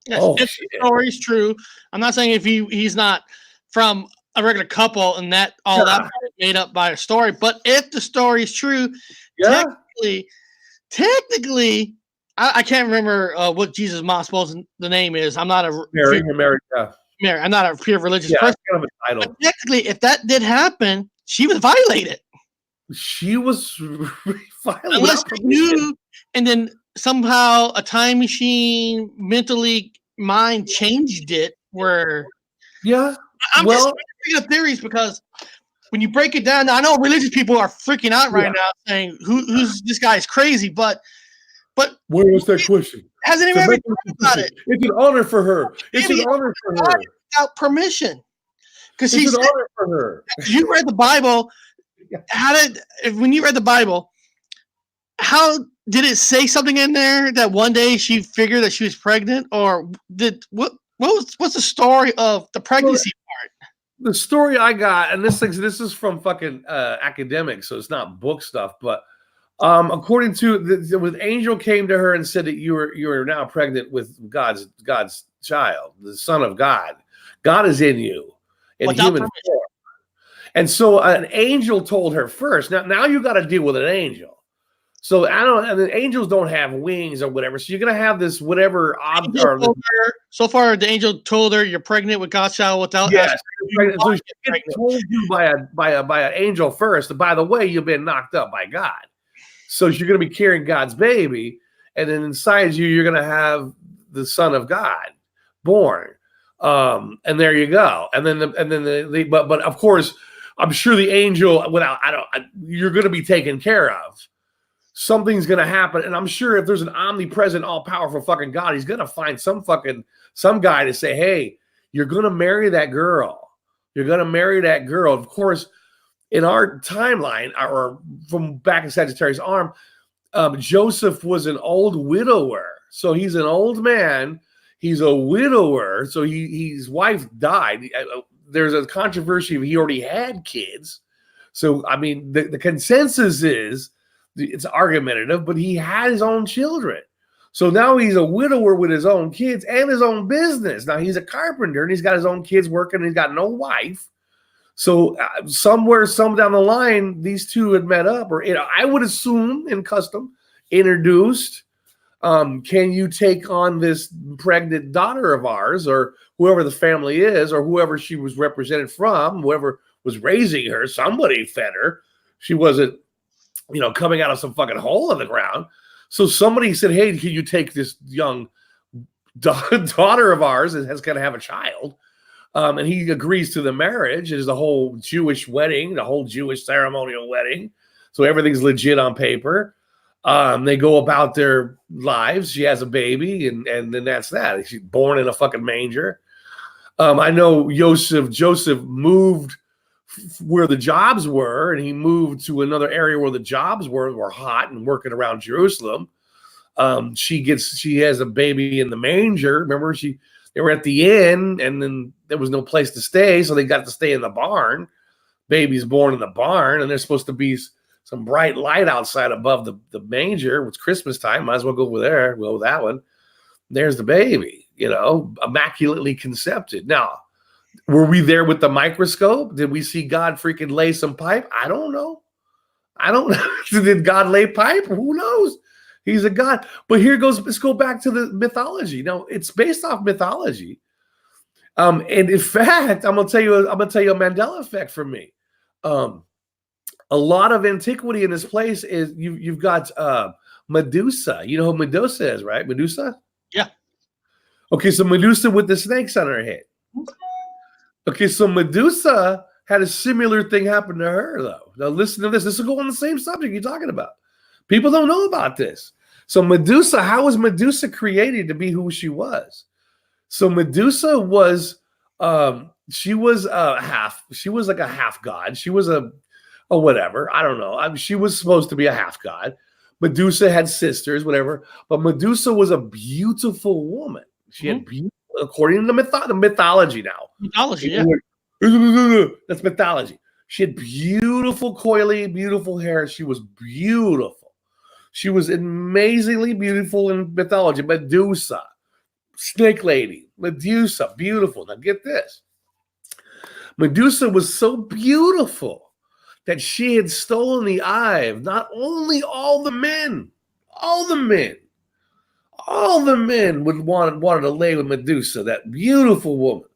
[SPEAKER 1] Yes, if the story's true. I'm not saying if he's not from a regular couple and that all that is made up by a story, but if the story is true, technically, I can't remember what Jesus' mom supposed the name is. I'm not a
[SPEAKER 2] Mary.
[SPEAKER 1] I'm not a pure religious person.
[SPEAKER 2] Kind of a title.
[SPEAKER 1] But technically, if that did happen, she was violated.
[SPEAKER 2] She was violated.
[SPEAKER 1] Unless she knew, and then somehow a time machine mind changed it. Where I'm just thinking of theories, because when you break it down, I know religious people are freaking out right now, saying who's this guy's crazy, but
[SPEAKER 2] where was that question?
[SPEAKER 1] Hasn't even ever thought about it.
[SPEAKER 2] It's an honor for her. It's an honor for her.
[SPEAKER 1] Without permission. Because
[SPEAKER 2] it's an honor for her.
[SPEAKER 1] You read the Bible. When you read the Bible, how did it say something in there that one day she figured that she was pregnant? Or what's the story of the pregnancy part?
[SPEAKER 2] The story I got, and this is from fucking academics, so it's not book stuff, but according to with angel came to her and said that you are now pregnant with God's child, the Son of God. God is in you in human form, And so an angel told her first. Now you got to deal with an angel. So and the angels don't have wings or whatever. So you're gonna have this whatever
[SPEAKER 1] so far, the angel told her you're pregnant with God's child without.
[SPEAKER 2] Yes, so she gets told you by an angel first. And by the way, you've been knocked up by God. So you're gonna be carrying God's baby, and then inside you, you're gonna have the Son of God born. And there you go. And then but of course, I'm sure the angel you're gonna be taken care of. Something's going to happen. And I'm sure if there's an omnipresent, all-powerful fucking God, he's going to find some guy to say, hey, you're going to marry that girl. You're going to marry that girl. Of course, in our timeline, or from back in Sagittarius' arm, Joseph was an old widower. So he's an old man. He's a widower. So his wife died. There's a controversy if he already had kids. So, I mean, the consensus is, it's argumentative, but he had his own children. So now he's a widower with his own kids and his own business. Now he's a carpenter and he's got his own kids working and he's got no wife. So some down the line, these two had met up, or I would assume in custom introduced. Can you take on this pregnant daughter of ours, or whoever the family is, or whoever she was represented from, whoever was raising her? Somebody fed her. She wasn't, coming out of some fucking hole in the ground. So somebody said, hey, can you take this young daughter of ours that has got to have a child? And he agrees to the marriage. It is the whole Jewish wedding, the whole Jewish ceremonial wedding. So everything's legit on paper. They go about their lives. She has a baby, and then that's that. She's born in a fucking manger. I know Joseph moved where the jobs were, and he moved to another area where the jobs were hot and working around Jerusalem. She has a baby in the manger. Remember, they were at the inn, and then there was no place to stay, so they got to stay in the barn. Baby's born in the barn, and there's supposed to be some bright light outside above the manger. It's Christmas time. Might as well go over there. Go with that one. There's the baby, immaculately conceived. Now, were we there with the microscope? Did we see God freaking lay some pipe? I don't know. Did God lay pipe? Who knows? He's a God. But let's go back to the mythology. Now, it's based off mythology. And in fact, I'm gonna tell you a Mandela effect for me. A lot of antiquity in this place is you've got Medusa. You know who Medusa is, right? Medusa?
[SPEAKER 1] Yeah.
[SPEAKER 2] Okay, so Medusa with the snakes on her head. Okay, so Medusa had a similar thing happen to her, though. Now, listen to this. This will go on the same subject you're talking about. People don't know about this. So Medusa, how was Medusa created to be who she was? So Medusa was, she was like a half god. She was a whatever. I don't know. she was supposed to be a half god. Medusa had sisters, whatever. But Medusa was a beautiful woman. She had beautiful. According to the mythology now.
[SPEAKER 1] Mythology, yeah.
[SPEAKER 2] That's mythology. She had beautiful, coily, beautiful hair. She was beautiful. She was amazingly beautiful in mythology. Medusa, snake lady, Medusa, beautiful. Now get this. Medusa was so beautiful that she had stolen the eye of not only all the men wanted to lay with Medusa, that beautiful woman.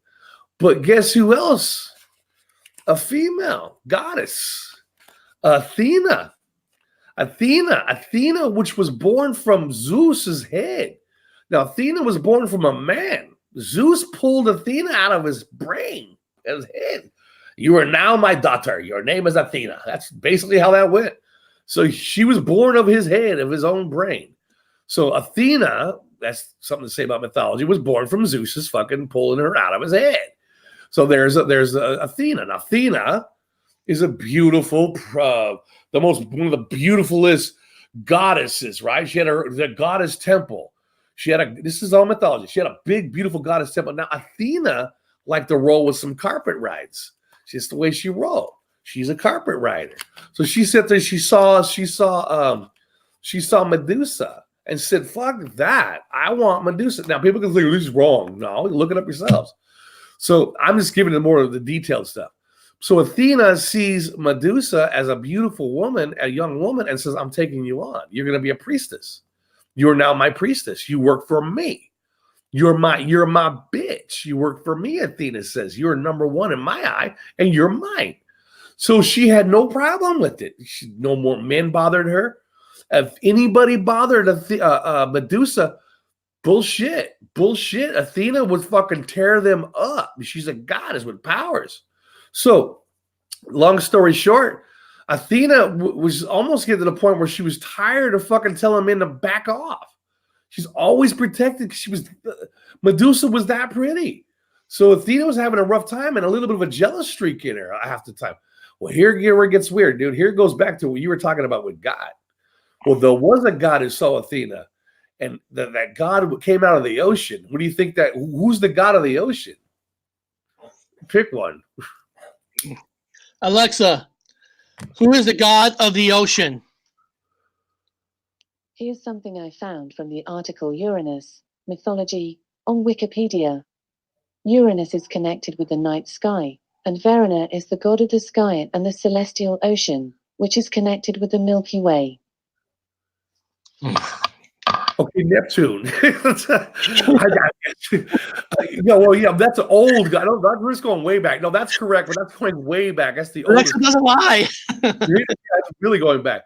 [SPEAKER 2] But guess who else? A female goddess, Athena, which was born from Zeus's head. Now, Athena was born from a man. Zeus pulled Athena out of his brain, his head. You are now my daughter. Your name is Athena. That's basically how that went. So she was born of his head, of his own brain. So Athena, that's something to say about mythology, was born from Zeus's fucking pulling her out of his head. So there's Athena. And Athena is a beautiful, one of the beautifulest goddesses, right? She had the goddess temple. This is all mythology. She had a big, beautiful goddess temple. Now Athena liked to roll with some carpet rides. It's just the way she rolled. She's a carpet rider. So she said that she saw Medusa and said, fuck that. I want Medusa. Now, people can think this is wrong. No, look it up yourselves. So I'm just giving them more of the detailed stuff. So Athena sees Medusa as a beautiful woman, a young woman, and says, I'm taking you on. You're going to be a priestess. You're now my priestess. You work for me. You're my bitch. You work for me, Athena says. You're number one in my eye, and you're mine. So she had no problem with it. No more men bothered her. If anybody bothered Medusa, bullshit. Athena would fucking tear them up. She's a goddess with powers. So, long story short, Athena was almost getting to the point where she was tired of fucking telling men to back off. She's always protected because Medusa was that pretty. So Athena was having a rough time and a little bit of a jealous streak in her half the time. Well, here where it gets weird, dude. Here it goes back to what you were talking about with God. Well, there was a god who saw Athena, and that god came out of the ocean. What do you think who's the god of the ocean? Pick one.
[SPEAKER 1] Alexa, who is the god of the ocean?
[SPEAKER 3] Here's something I found from the article Uranus, Mythology, on Wikipedia. Uranus is connected with the night sky, and Verona is the god of the sky and the celestial ocean, which is connected with the Milky Way.
[SPEAKER 2] Okay, Neptune. That's an old guy. We're just going way back. No, that's correct, but that's going way back. That's the oldest.
[SPEAKER 1] Alexa doesn't lie.
[SPEAKER 2] That's really going back.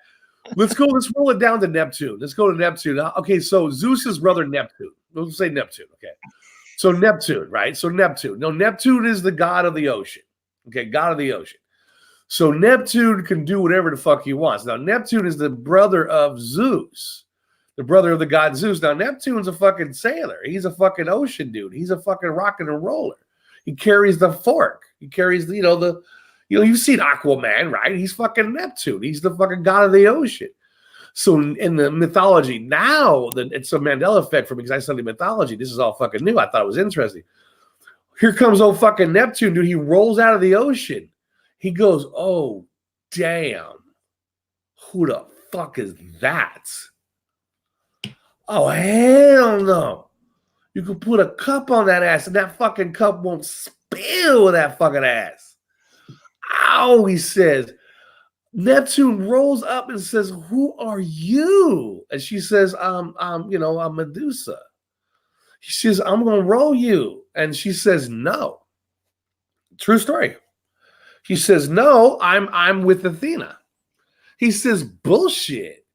[SPEAKER 2] Let's roll it down to Neptune. Let's go to Neptune. Okay, so Zeus's brother Neptune. We'll say Neptune, okay. So Neptune, right? So Neptune. No, Neptune is the god of the ocean. Okay, god of the ocean. So Neptune can do whatever the fuck he wants. Now, Neptune is the brother of Zeus, the brother of the god Zeus. Now, Neptune's a fucking sailor. He's a fucking ocean dude. He's a fucking rockin' and roller. He carries the fork. He carries you've seen Aquaman, right? He's fucking Neptune. He's the fucking god of the ocean. So in the mythology now, it's a Mandela effect for me because I studied mythology. This is all fucking new. I thought it was interesting. Here comes old fucking Neptune, dude. He rolls out of the ocean. He goes, oh, damn. Who the fuck is that? Oh, hell no. You could put a cup on that ass and that fucking cup won't spill that fucking ass. Ow, he says. Neptune rolls up and says, who are you? And she says, I'm Medusa. He says, I'm going to roll you. And she says, no. True story. He says, no, I'm with Athena. He says, bullshit.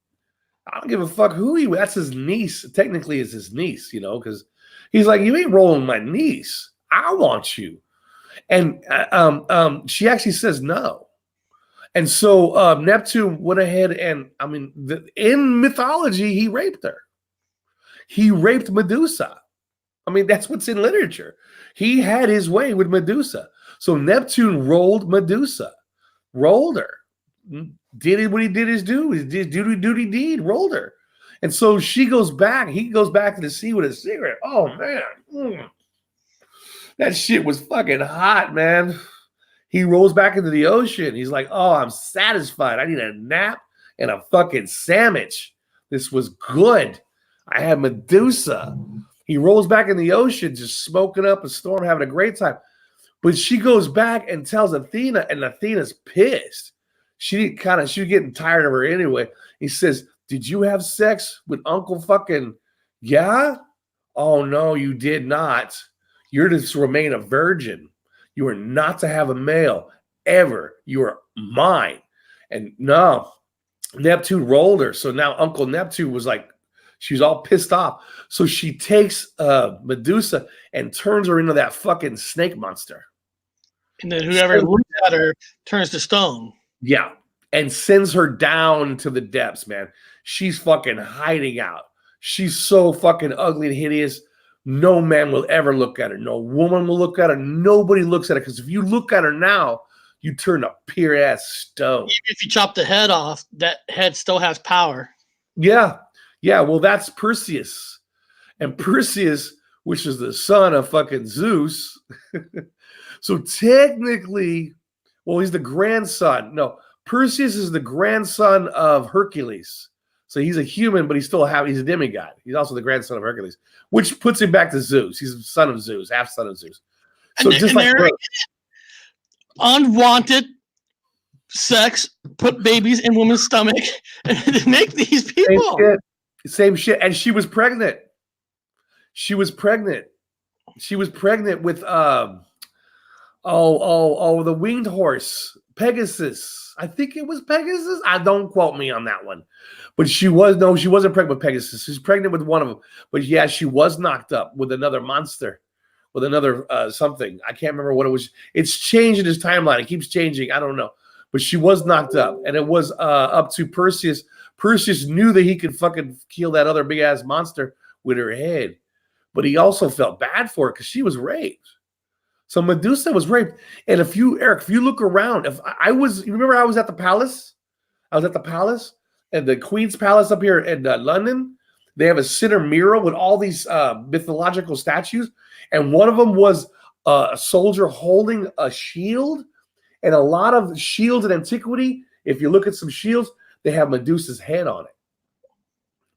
[SPEAKER 2] I don't give a fuck who he was. That's his niece. Technically, it's his niece, because he's like, you ain't rolling my niece. I want you. And she actually says no. And so Neptune went ahead and, in mythology, he raped her. He raped Medusa. That's what's in literature. He had his way with Medusa. So Neptune rolled Medusa, rolled her, did what he did his do. He did duty deed, rolled her. And so she goes back. He goes back to the sea with a cigarette. Oh, man. That shit was fucking hot, man. He rolls back into the ocean. He's like, oh, I'm satisfied. I need a nap and a fucking sandwich. This was good. I had Medusa. He rolls back in the ocean, just smoking up a storm, having a great time. But she goes back and tells Athena, and Athena's pissed. She was getting tired of her anyway. He says, did you have sex with Uncle fucking, yeah? Oh, no, you did not. You're to remain a virgin. You are not to have a male ever. You are mine. And no, Neptune rolled her. So now Uncle Neptune was like, she was all pissed off. So she takes Medusa and turns her into that fucking snake monster.
[SPEAKER 1] And then whoever looks at her turns to stone.
[SPEAKER 2] Yeah. And sends her down to the depths, man. She's fucking hiding out. She's so fucking ugly and hideous. No man will ever look at her. No woman will look at her. Nobody looks at her. Because if you look at her now, you turn a pure-ass stone.
[SPEAKER 1] Even if you chop the head off, that head still has power.
[SPEAKER 2] Yeah. Yeah, well, that's Perseus. And Perseus, which is the son of fucking Zeus. So technically, well, he's the grandson. No, Perseus is the grandson of Hercules. So he's a human, but he's a demigod. He's also the grandson of Hercules, which puts him back to Zeus. He's the son of Zeus, half son of Zeus. So
[SPEAKER 1] unwanted sex, put babies in women's stomach, and make these people.
[SPEAKER 2] Same shit. And she was pregnant. She was pregnant with the winged horse, Pegasus. I think it was Pegasus. Don't quote me on that one. But she wasn't pregnant with Pegasus. She's pregnant with one of them. But yeah, she was knocked up with another monster, with another something. I can't remember what it was. It's changing his timeline. It keeps changing. I don't know. But she was knocked up, and it was up to Perseus. Perseus knew that he could fucking kill that other big ass monster with her head, but he also felt bad for her because she was raped. So Medusa was raped, and if you look around, you remember I was at the palace. I was at the palace, and the Queen's Palace up here in London. They have a center mural with all these mythological statues, and one of them was a soldier holding a shield. And a lot of shields in antiquity, if you look at some shields, they have Medusa's head on it.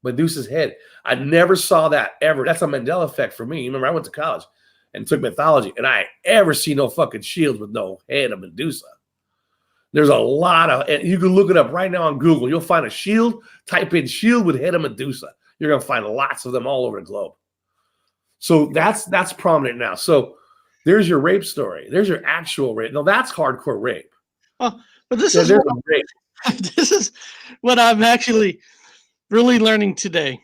[SPEAKER 2] Medusa's head. I never saw that ever. That's a Mandela effect for me. Remember, I went to college and took mythology, and I ever see no fucking shields with no head of Medusa. There's a lot of, and you can look it up right now on Google. You'll find a shield, type in shield with head of Medusa. You're going to find lots of them all over the globe. So that's prominent now. So there's your rape story. There's your actual rape. Now that's hardcore rape.
[SPEAKER 1] Oh, but this is what I'm actually really learning today.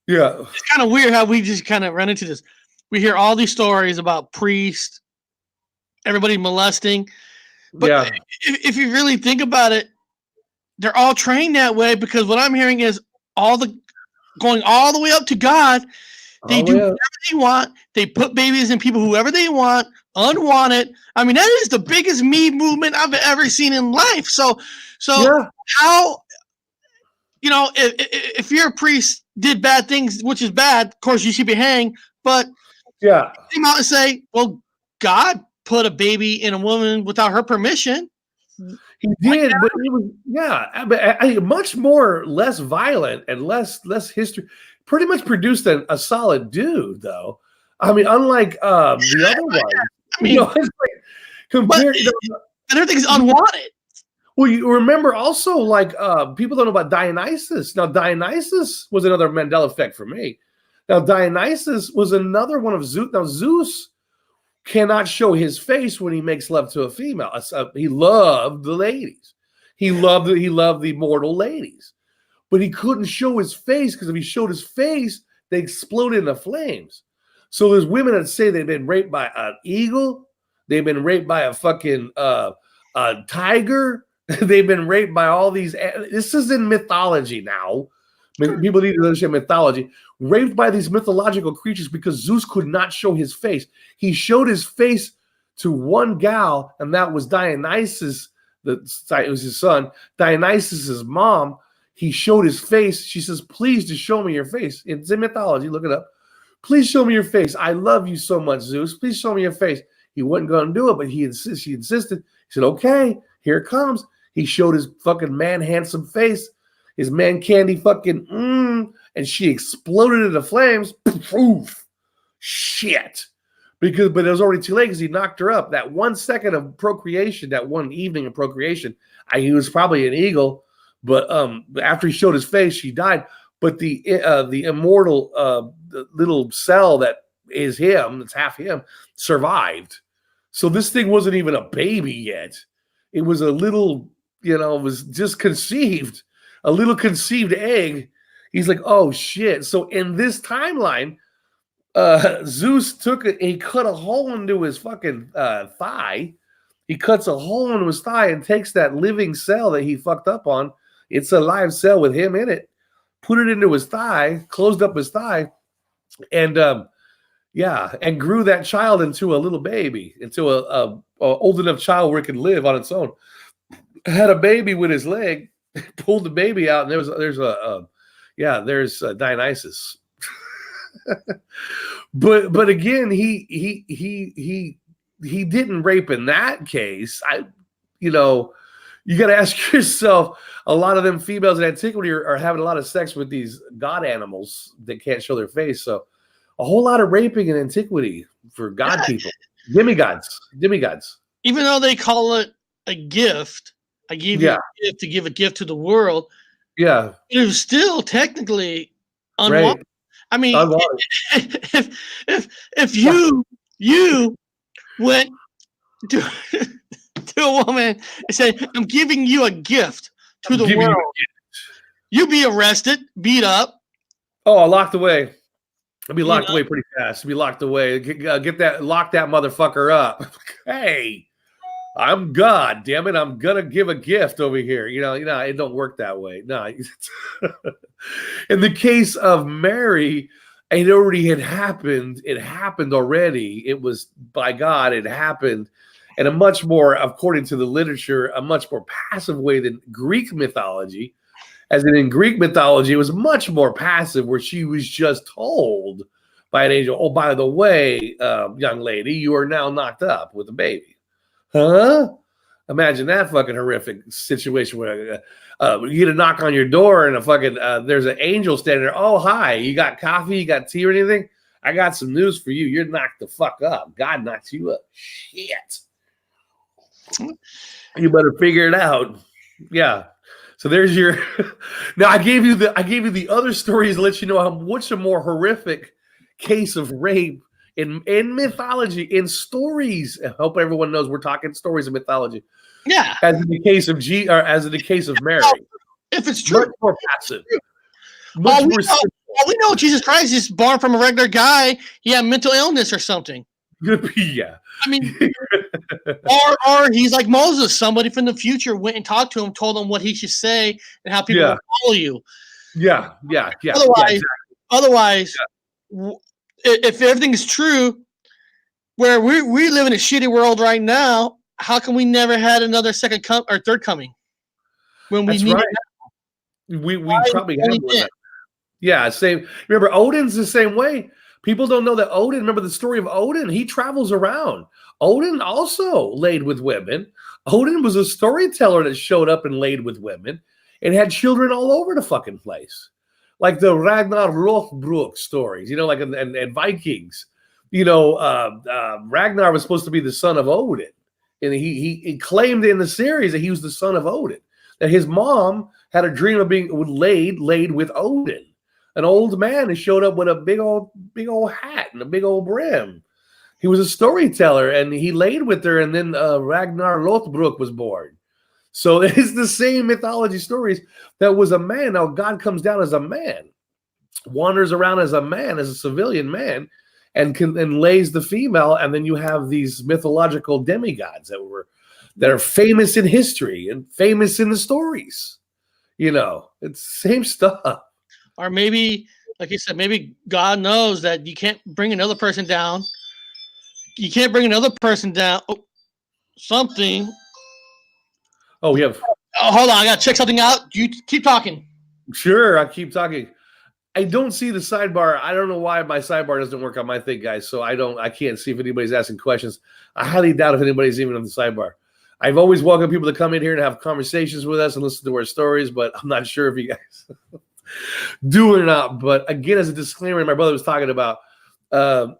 [SPEAKER 2] Yeah.
[SPEAKER 1] It's kind of weird how we just kind of run into this. We hear all these stories about priests, everybody molesting. But if you really think about it, they're all trained that way, because what I'm hearing is going all the way up to God. They do whatever they want. They put babies in people whoever they want, unwanted. I mean, that is the biggest me movement I've ever seen in life. So how, if you're a priest, did bad things, which is bad, of course you should be hanged. But they come out and say, well, God put a baby in a woman without her permission.
[SPEAKER 2] He did, but it was much more less violent and less history. Pretty much produced a solid dude, though. I mean, unlike the other one.
[SPEAKER 1] I mean,
[SPEAKER 2] it's like compared.
[SPEAKER 1] And everything's unwanted.
[SPEAKER 2] Well, you remember also, like, people don't know about Dionysus. Now, Dionysus was another Mandela effect for me. Now, Dionysus was another one of Zeus. Now, Zeus cannot show his face when he makes love to a female. He loved the ladies. He loved the mortal ladies. But he couldn't show his face, because if he showed his face, they exploded into flames. So there's women that say they've been raped by an eagle. They've been raped by a fucking tiger. They've been raped by all these. This is in mythology now. People need to understand mythology. Raped by these mythological creatures because Zeus could not show his face. He showed his face to one gal, and that was Dionysus. It was his son. Dionysus's mom. He showed his face. She says, please just show me your face. It's in mythology. Look it up. Please show me your face. I love you so much, Zeus. Please show me your face. He wasn't going to do it, but she insisted. He said, okay, here it comes. He showed his fucking man handsome face, his man candy fucking, and she exploded into flames. Poof. Shit. But it was already too late because he knocked her up. That 1 second of procreation, that one evening of procreation, he was probably an eagle. But after he showed his face, she died. But the immortal the little cell that is him, that's half him, survived. So this thing wasn't even a baby yet. It was a little, it was just conceived, a little conceived egg. He's like, oh shit. So in this timeline, Zeus he cut a hole into his fucking thigh. He cuts a hole into his thigh and takes that living cell that he fucked up on. It's a live cell with him in it. Put it into his thigh, closed up his thigh, and and grew that child into a little baby, into a old enough child where it could live on its own. Had a baby with his leg, pulled the baby out, and there's Dionysus. but again, he didn't rape in that case. You got to ask yourself, a lot of them females in antiquity are having a lot of sex with these god animals that can't show their face. So a whole lot of raping in antiquity for god people, demigods.
[SPEAKER 1] even though they call it a gift, I gave you a gift to give a gift to the world.
[SPEAKER 2] Yeah.
[SPEAKER 1] It was still technically unwanted.
[SPEAKER 2] Right.
[SPEAKER 1] I mean,
[SPEAKER 2] Unwanted.
[SPEAKER 1] if you went to to a woman and said, "I'm giving you a gift to the world," you'd be arrested, beat up.
[SPEAKER 2] Oh, locked away. I'd be locked away pretty fast. Be locked away. Get that, lock that motherfucker up. Hey, I'm God, damn it. I'm gonna give a gift over here. It don't work that way. No. In the case of Mary, it already had happened. It happened already. It was by God, it happened. And a much more, according to the literature, a much more passive way than Greek mythology. As in Greek mythology, it was much more passive, where she was just told by an angel, "Oh, by the way, young lady, you are now knocked up with a baby." Huh? Imagine that fucking horrific situation where you get a knock on your door and a fucking there's an angel standing there. "Oh, hi, you got coffee? You got tea or anything? I got some news for you. You're knocked the fuck up. God knocks you up. Shit. You better figure it out." Yeah. So there's your. Now I gave you the other stories to let you know what's a more horrific case of rape in mythology, in stories. I hope everyone knows we're talking stories of mythology.
[SPEAKER 1] Yeah.
[SPEAKER 2] As in the case of as in the case of Mary.
[SPEAKER 1] If it's true,
[SPEAKER 2] much more passive.
[SPEAKER 1] All we know, Jesus Christ is born from a regular guy. He had mental illness or something.
[SPEAKER 2] Yeah.
[SPEAKER 1] I mean, or he's like Moses. Somebody from the future went and talked to him, told him what he should say and how people will follow you.
[SPEAKER 2] Yeah.
[SPEAKER 1] Otherwise, if everything is true, where we live in a shitty world right now, how come we never had another third coming when we need it?
[SPEAKER 2] We probably have one. Yeah, same. Remember, Odin's the same way. People don't know that Odin. Remember the story of Odin? He travels around. Odin also laid with women. Odin was a storyteller that showed up and laid with women and had children all over the fucking place. Like the Ragnar Lothbrok stories, like and Vikings. Ragnar was supposed to be the son of Odin. And he claimed in the series that he was the son of Odin. That his mom had a dream of being laid with Odin. An old man who showed up with a big old hat and a big old brim. He was a storyteller, and he laid with her, and then Ragnar Lothbrok was born. So it's the same mythology stories. That was a man. Now God comes down as a man, wanders around as a man, as a civilian man, and lays the female, and then you have these mythological demigods that are famous in history and famous in the stories. It's the same stuff.
[SPEAKER 1] Or maybe, like you said, maybe God knows that you can't bring another person down. You can't bring another person down. Oh, something.
[SPEAKER 2] Oh, we have.
[SPEAKER 1] Oh, hold on. I got to check something out. You keep talking.
[SPEAKER 2] Sure. I keep talking. I don't see the sidebar. I don't know why my sidebar doesn't work on my thing, guys. So I can't see if anybody's asking questions. I highly doubt if anybody's even on the sidebar. I've always welcomed people to come in here and have conversations with us and listen to our stories, but I'm not sure if you guys do it or not. But again, as a disclaimer, my brother was talking about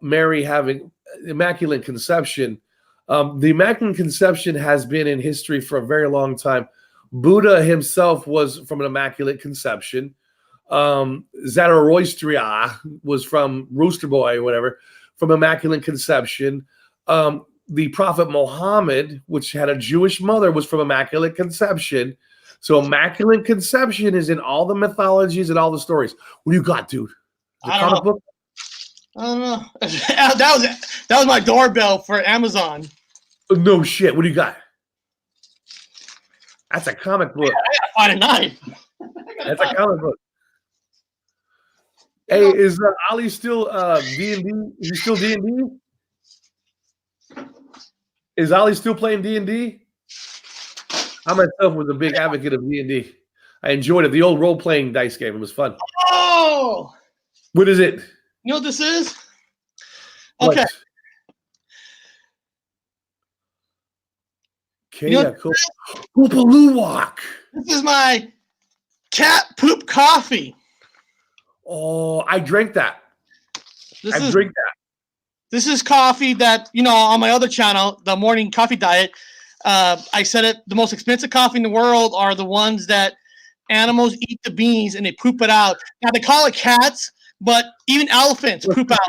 [SPEAKER 2] Mary having immaculate conception. The immaculate conception has been in history for a very long time. Buddha himself was from an immaculate conception. Zoroaster was from Rooster Boy or whatever, from immaculate conception. The Prophet Muhammad, which had a Jewish mother, was from immaculate conception. So immaculate conception is in all the mythologies and all the stories. What do you got, dude? The comic book?
[SPEAKER 1] I don't know. That was my doorbell for Amazon.
[SPEAKER 2] No shit. What do you got? That's a comic book.
[SPEAKER 1] I gotta find a knife.
[SPEAKER 2] That's a comic book. Hey, is Ali still D&D? Is he still D&D? Is Ali still playing D&D? I myself was a big advocate of D&D. I enjoyed it. The old role-playing dice game. It was fun.
[SPEAKER 1] Oh!
[SPEAKER 2] What is it?
[SPEAKER 1] You know what this is? Okay.
[SPEAKER 2] Cool. Poopaloo-walk.
[SPEAKER 1] This is my cat poop coffee.
[SPEAKER 2] Oh, I drank that. I drink that.
[SPEAKER 1] This is coffee that, on my other channel, the Morning Coffee Diet, I said it, the most expensive coffee in the world are the ones that animals eat the beans and they poop it out. Now, they call it cats, but even elephants poop out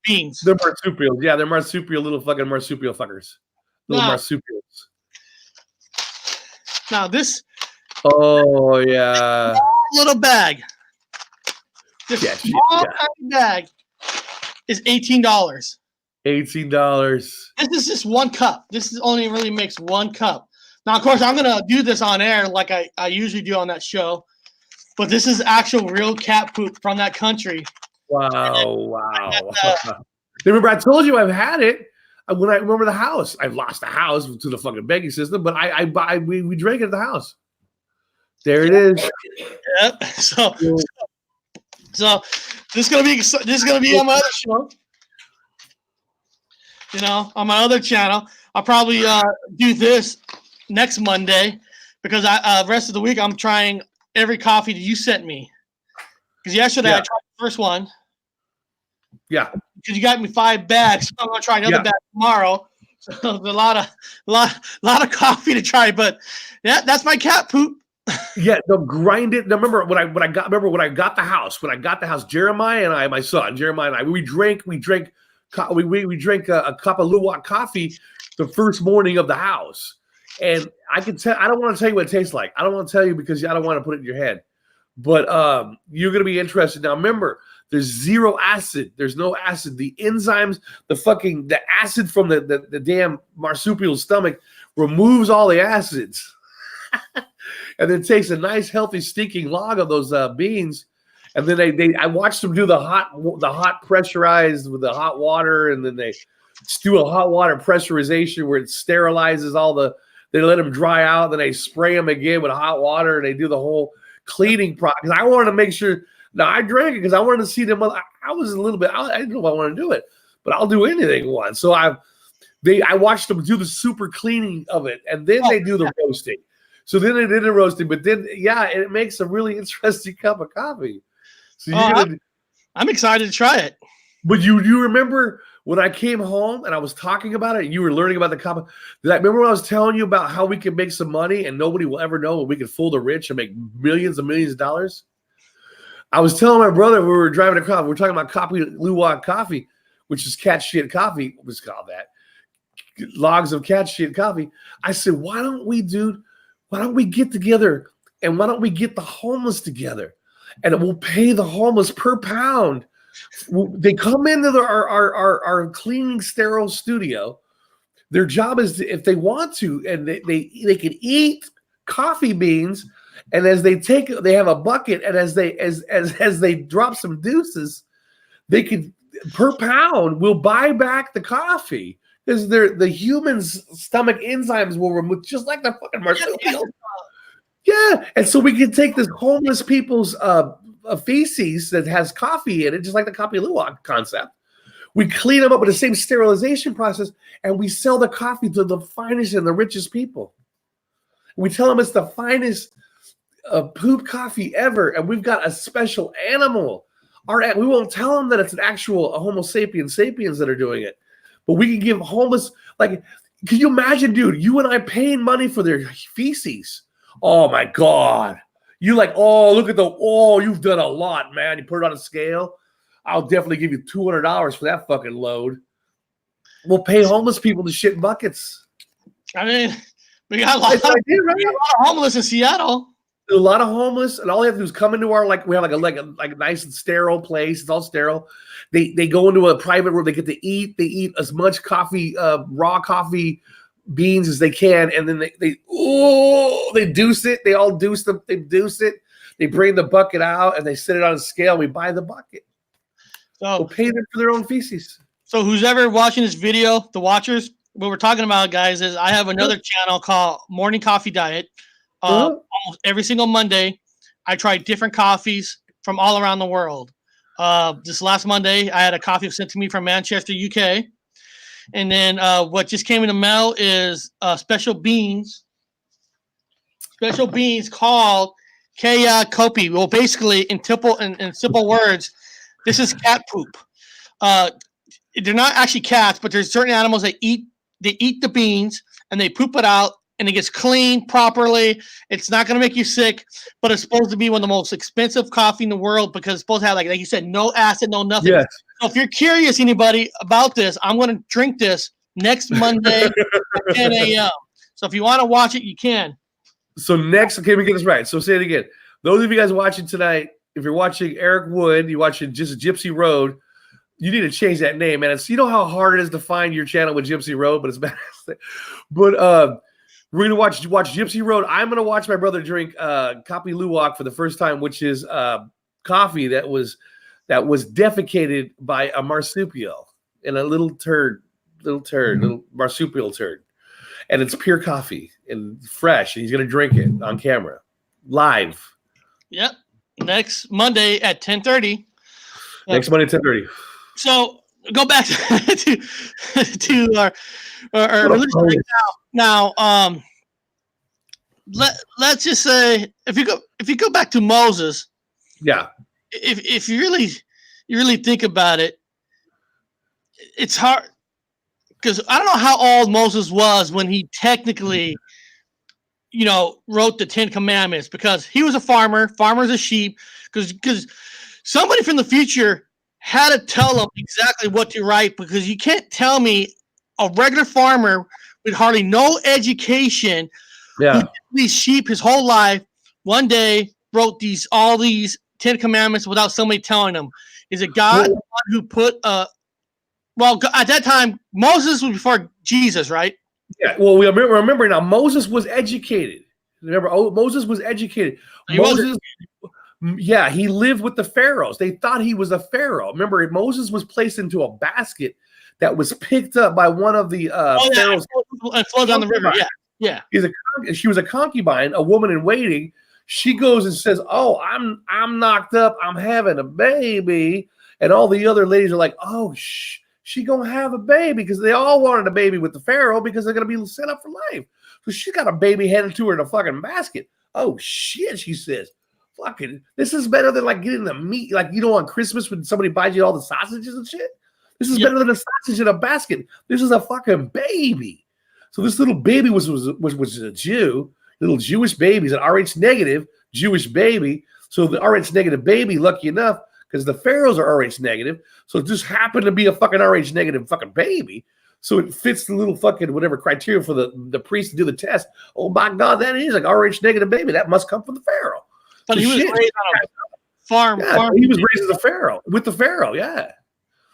[SPEAKER 1] beans.
[SPEAKER 2] They're marsupials. Yeah, they're marsupial, little fucking marsupial fuckers. Little marsupials.
[SPEAKER 1] Now, this
[SPEAKER 2] little
[SPEAKER 1] bag, this small tiny bag is $18.
[SPEAKER 2] $18.
[SPEAKER 1] This is just one cup. This is only really makes one cup. Now, of course, I'm going to do this on air like I usually do on that show. But this is actual real cat poop from that country.
[SPEAKER 2] Wow. Remember, I told you I've had it. When I remember the house, I lost the house to the fucking banking system, but we drank it at the house. There it is.
[SPEAKER 1] Yep. So this is gonna be on my other show. On my other channel, I'll probably do this next Monday because the rest of the week I'm trying every coffee that you sent me. Because yesterday I tried the first one.
[SPEAKER 2] Yeah.
[SPEAKER 1] Because you got me 5 bags, so I'm gonna try another bag tomorrow. So there's a lot of coffee to try, but that's my cat poop.
[SPEAKER 2] Yeah, they'll grind it. Now, remember when I got the house, Jeremiah and I, my son, we drank a cup of luwak coffee the first morning of the house. And I can tell, I don't want to tell you what it tastes like. I don't want to tell you because I don't want to put it in your head. But you're going to be interested. Now, remember, there's zero acid. There's no acid. The enzymes, the acid from the damn marsupial stomach removes all the acids. And then takes a nice, healthy, stinking log of those beans. And then I watched them do the hot pressurized with the hot water. And then they do a hot water pressurization where it sterilizes they let them dry out. Then they spray them again with hot water. And they do the whole cleaning process. I wanted to make sure. Now, I drank it because I wanted to see them. I was a little bit, I didn't know if I wanted to do it, but I'll do anything once. So I watched them do the super cleaning of it. And then they do the roasting. So then they did the roasting, but then, it makes a really interesting cup of coffee. So
[SPEAKER 1] I'm excited to try it.
[SPEAKER 2] But you remember when I came home and I was talking about it and you were learning about the coffee? Remember when I was telling you about how we can make some money and nobody will ever know and we can fool the rich and make millions and millions of dollars? I was telling my brother we were driving across, we were talking about luwak coffee, which is cat shit coffee. What's called that? Logs of cat shit coffee. I said, why don't we get together and why don't we get the homeless together and we'll pay the homeless per pound. They come into our cleaning sterile studio. Their job is if they want to, and they can eat coffee beans. And as they have a bucket, and as they drop some deuces, they could per pound will buy back the coffee because the human's stomach enzymes will remove just like the fucking marsupial. Yeah, and so we can take this homeless people's feces that has coffee in it, just like the coffee luwak concept. We clean them up with the same sterilization process, and we sell the coffee to the finest and the richest people. We tell them it's the finest poop coffee ever, and we've got a special animal. We won't tell them that it's an actual Homo sapiens that are doing it, but we can give homeless, can you imagine, dude, you and I paying money for their feces? Oh my God. You look at you've done a lot, man. You put it on a scale. I'll definitely give you $200 for that fucking load. We'll pay homeless people to shit in buckets.
[SPEAKER 1] I mean, we got a lot of homeless in Seattle.
[SPEAKER 2] A lot of homeless, and all they have to do is come into our we have a nice and sterile place. It's all sterile. They go into a private room. They get to eat. They eat as much coffee, raw coffee beans as they can, and then they deuce it. They all deuce them. They deuce it. They bring the bucket out and they set it on a scale. We buy the bucket. So we'll pay them for their own feces.
[SPEAKER 1] So who's ever watching this video, the watchers, what we're talking about, guys, is I have another channel called Morning Coffee Diet. Almost every single Monday, I try different coffees from all around the world. This last Monday, I had a coffee sent to me from Manchester, UK. And then what just came in the mail is special beans called Kaya Kopi. Well, basically, in simple words, this is cat poop. they're not actually cats, but there's certain animals that eat the beans and they poop it out and it gets cleaned properly. It's not going to make you sick, but it's supposed to be one of the most expensive coffee in the world because it's supposed to have, like you said, no acid, no nothing.
[SPEAKER 2] Yes.
[SPEAKER 1] So if you're curious, anybody, about this, I'm going to drink this next Monday at 10 a.m. So if you want to watch it, you can.
[SPEAKER 2] So next, okay, let me get this right. So say it again. Those of you guys watching tonight, if you're watching Eric Wood, you're watching just Gypsy Road, you need to change that name, man. It's, you know how hard it is to find your channel with Gypsy Road, but it's bad. But we're gonna watch Gypsy Road. I'm gonna watch my brother drink Kopi Luwak for the first time, which is coffee that was defecated by a marsupial in a little marsupial turd, and it's pure coffee and fresh. And he's gonna drink it on camera, live.
[SPEAKER 1] Yep. Next Monday at 10:30.
[SPEAKER 2] Next Monday, 10:30.
[SPEAKER 1] So go back to our religion right now. Let's just say if you go back to Moses,
[SPEAKER 2] yeah.
[SPEAKER 1] If you really think about it, it's hard because I don't know how old Moses was when he technically, wrote the 10 Commandments, because he was a farmer. Farmers are sheep. Because somebody from the future had to tell him exactly what to write, because you can't tell me a regular farmer with hardly no education, who did these sheep his whole life, one day wrote all these 10 Commandments without somebody telling him. Is it God the one who put well, at that time, Moses was before Jesus, right?
[SPEAKER 2] Yeah, well, we remember now, Moses was educated. Remember, Moses was educated. Yeah, he lived with the pharaohs. They thought he was a pharaoh. Remember, Moses was placed into a basket that was picked up by one of the pharaohs
[SPEAKER 1] and flowed down the river. Yeah.
[SPEAKER 2] She was a concubine, a woman in waiting. She goes and says, "Oh, I'm knocked up. I'm having a baby," and all the other ladies are like, "Oh, she gonna have a baby," because they all wanted a baby with the pharaoh because they're gonna be set up for life. So she got a baby headed to her in a fucking basket. Oh shit, she says. Fucking, this is better than like getting the meat, like on Christmas when somebody buys you all the sausages and shit. This is better than a sausage in a basket. This is a fucking baby. So this little baby was a Jew, little Jewish baby, is an Rh negative Jewish baby. So the Rh negative baby, lucky enough, because the pharaohs are Rh negative, so it just happened to be a fucking Rh negative fucking baby. So it fits the little fucking whatever criteria for the priest to do the test. Oh my God, that is like Rh negative baby. That must come from the pharaoh.
[SPEAKER 1] But he was raised on a farm.
[SPEAKER 2] Yeah, he was raised as a pharaoh with the pharaoh. Yeah.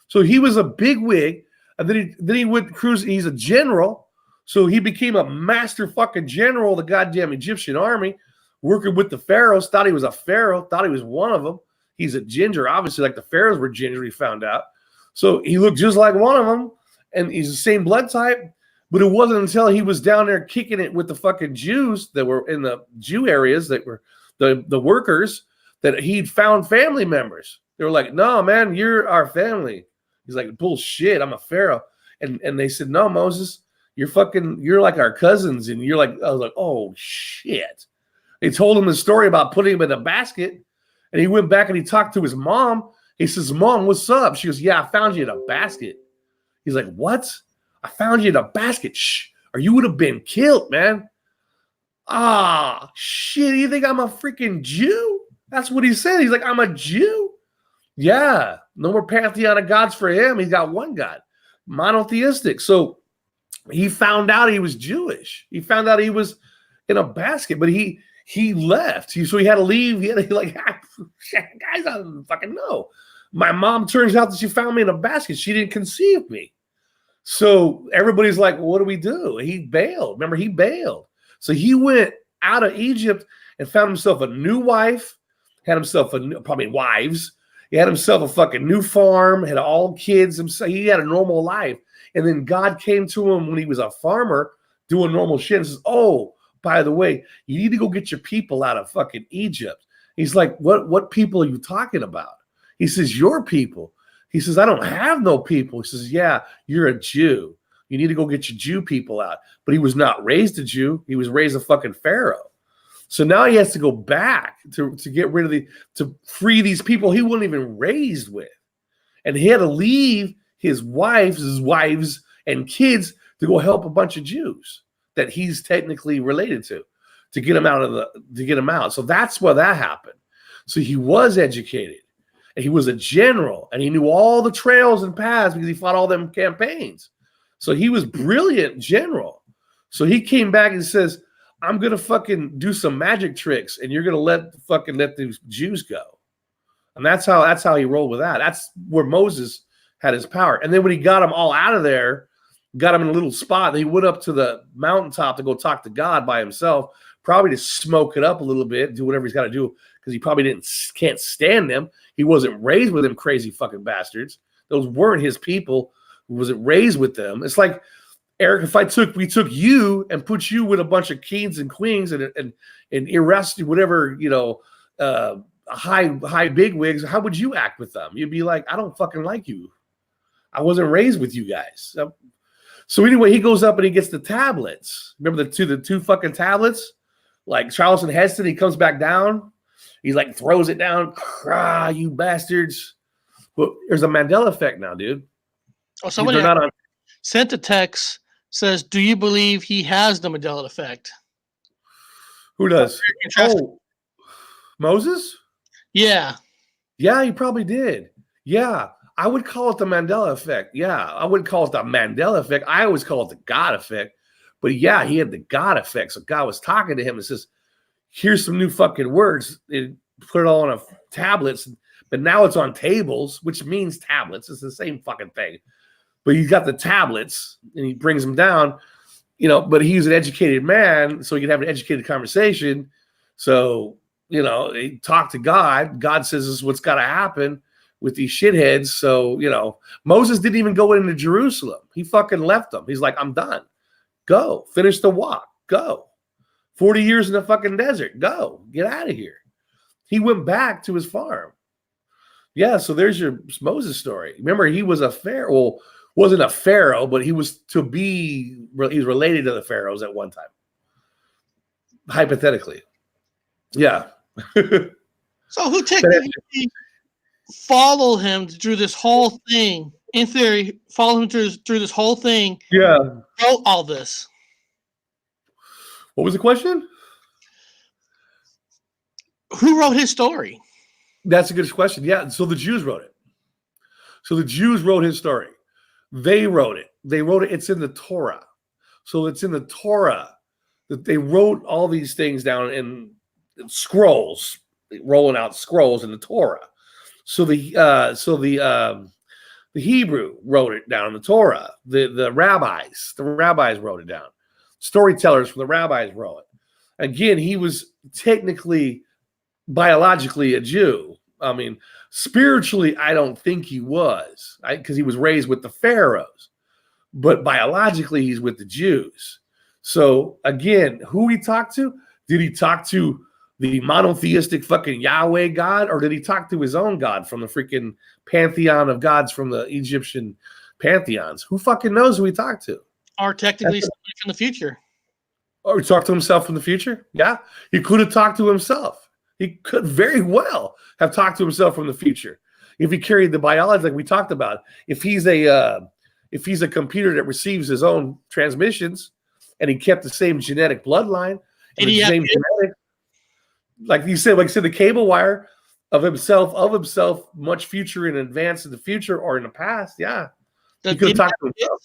[SPEAKER 2] So he was a big wig, and then he went cruise. He's a general, so he became a master fucking general of the goddamn Egyptian army, working with the pharaohs. Thought he was a pharaoh. Thought he was one of them. He's a ginger, obviously, like the pharaohs were ginger. He found out, so he looked just like one of them, and he's the same blood type. But it wasn't until he was down there kicking it with the fucking Jews that were in the Jew areas that were the workers, that he'd found family members. They were like, "No, man, you're our family." He's like, "Bullshit, I'm a pharaoh." And they said, "No, Moses, you're like our cousins." And you're like, I was like, "Oh shit." They told him the story about putting him in a basket, and he went back and he talked to his mom. He says, "Mom, what's up?" She goes, "Yeah, I found you in a basket." He's like, "What? I found you in a basket? Shh, or you would have been killed, man." Ah, shit, you think I'm a freaking Jew? That's what he said. He's like, "I'm a Jew?" Yeah, no more pantheon of gods for him. He's got one God, monotheistic. So he found out he was Jewish. He found out he was in a basket, but he left. So he had to leave. He had to, like, guys, I don't fucking know. My mom, turns out that she found me in a basket. She didn't conceive me. So everybody's like, "What do we do?" He bailed. Remember, he bailed. So he went out of Egypt and found himself a new wife, had himself probably wives. He had himself a fucking new farm, had all kids. He had a normal life. And then God came to him when he was a farmer doing normal shit and says, "Oh, by the way, you need to go get your people out of fucking Egypt." He's like, What people are you talking about?" He says, "Your people." He says, "I don't have no people." He says, "Yeah, you're a Jew. You need to go get your Jew people out." But he was not raised a Jew. He was raised a fucking pharaoh. So now he has to go back to get rid of to free these people he wasn't even raised with. And he had to leave his wives and kids to go help a bunch of Jews that he's technically related to get him out. So that's where that happened. So he was educated, and he was a general, and he knew all the trails and paths because he fought all them campaigns. So he was brilliant general. So he came back and says, I'm gonna fucking do some magic tricks, and you're gonna let these Jews go. And that's how he rolled with that. That's where Moses had his power. And then when he got them all out of there, got him in a little spot, he went up to the mountaintop to go talk to God by himself, probably to smoke it up a little bit, do whatever he's got to do, because he probably can't stand them. He wasn't raised with them crazy fucking bastards. Those weren't his people. He wasn't raised with them. It's like, Eric, if we took you and put you with a bunch of kings and queens and arrested whatever, high bigwigs, how would you act with them? You'd be like, I don't fucking like you. I wasn't raised with you guys. So anyway, he goes up and he gets the tablets. Remember the two fucking tablets? Like Charleston Heston, he comes back down. He's like throws it down. You bastards. But there's a Mandela effect now, dude.
[SPEAKER 1] Oh, somebody sent a text, says, do you believe he has the Mandela effect?
[SPEAKER 2] Who does? Oh, Moses?
[SPEAKER 1] Yeah.
[SPEAKER 2] Yeah, he probably did. Yeah. I would call it the Mandela effect. Yeah, I wouldn't call it the Mandela effect. I always call it the God effect. But yeah, he had the God effect. So God was talking to him and says, here's some new fucking words. It put it all on tablets, but now it's on tables, which means tablets. It's the same fucking thing. But he's got the tablets and he brings them down, but he's an educated man, so he can have an educated conversation. So, he talked to God. God says this is what's got to happen with these shitheads. So, Moses didn't even go into Jerusalem. He fucking left them. He's like, I'm done. Go. Finish the walk. Go. 40 years in the fucking desert. Go. Get out of here. He went back to his farm. Yeah, so there's your Moses story. Remember, he was a pharaoh. Well, wasn't a pharaoh, but he was he's related to the pharaohs at one time. Hypothetically. Yeah.
[SPEAKER 1] So who technically follow him through this whole thing? In theory, follow him through this whole thing.
[SPEAKER 2] Yeah.
[SPEAKER 1] Wrote all this.
[SPEAKER 2] What was the question?
[SPEAKER 1] Who wrote his story?
[SPEAKER 2] That's a good question. Yeah. So the Jews wrote it. So the Jews wrote his story. They wrote it. It's in the Torah. So it's in the Torah that they wrote all these things down in scrolls, rolling out scrolls in the Torah. So the Hebrew wrote it down in the Torah. The rabbis wrote it down. Storytellers from the rabbis wrote it. Again, he was technically, biologically a Jew. I mean, spiritually, I don't think he was, because he was raised with the pharaohs. But biologically, he's with the Jews. So again, who he talked to? Did he talk to the monotheistic fucking Yahweh God, or did he talk to his own God from the freaking pantheon of gods from the Egyptian pantheons? Who fucking knows who he talked to?
[SPEAKER 1] Or technically somebody from the future.
[SPEAKER 2] Or he talked to himself from the future? Yeah. He could have talked to himself. He could very well have talked to himself from the future. If he carried the biology like we talked about, if he's a computer that receives his own transmissions and he kept the same genetic bloodline, and the same genetic, like you said, the cable wire of himself, much future in advance in the future or in the past. Yeah. He could have talked to himself.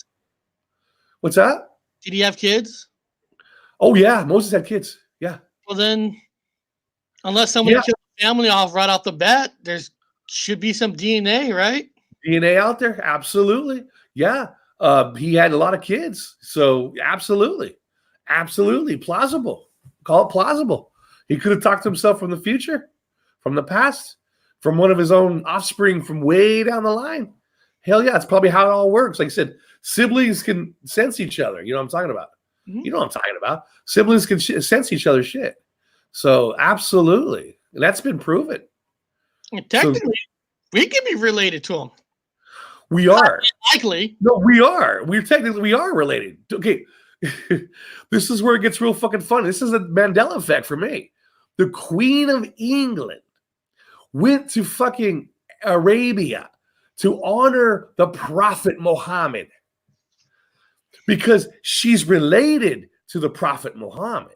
[SPEAKER 2] What's that?
[SPEAKER 1] Did he have kids?
[SPEAKER 2] Oh, yeah. Moses had kids. Yeah.
[SPEAKER 1] Well, then, unless somebody killed the family off right off the bat, there should be some DNA, right?
[SPEAKER 2] DNA out there? Absolutely. Yeah. He had a lot of kids. So, absolutely. Absolutely. Plausible. Call it plausible. He could have talked to himself from the future, from the past, from one of his own offspring from way down the line. Hell yeah. It's probably how it all works. Like I said, siblings can sense each other. You know what I'm talking about? Mm-hmm. You know what I'm talking about? Siblings can sense each other's shit. So absolutely. And that's been proven.
[SPEAKER 1] And technically, we can be related to them.
[SPEAKER 2] We are.
[SPEAKER 1] Likely.
[SPEAKER 2] No, we are. We are related. Okay. This is where it gets real fucking fun. This is a Mandela effect for me. The Queen of England went to fucking Arabia to honor the Prophet Muhammad because she's related to the Prophet Muhammad.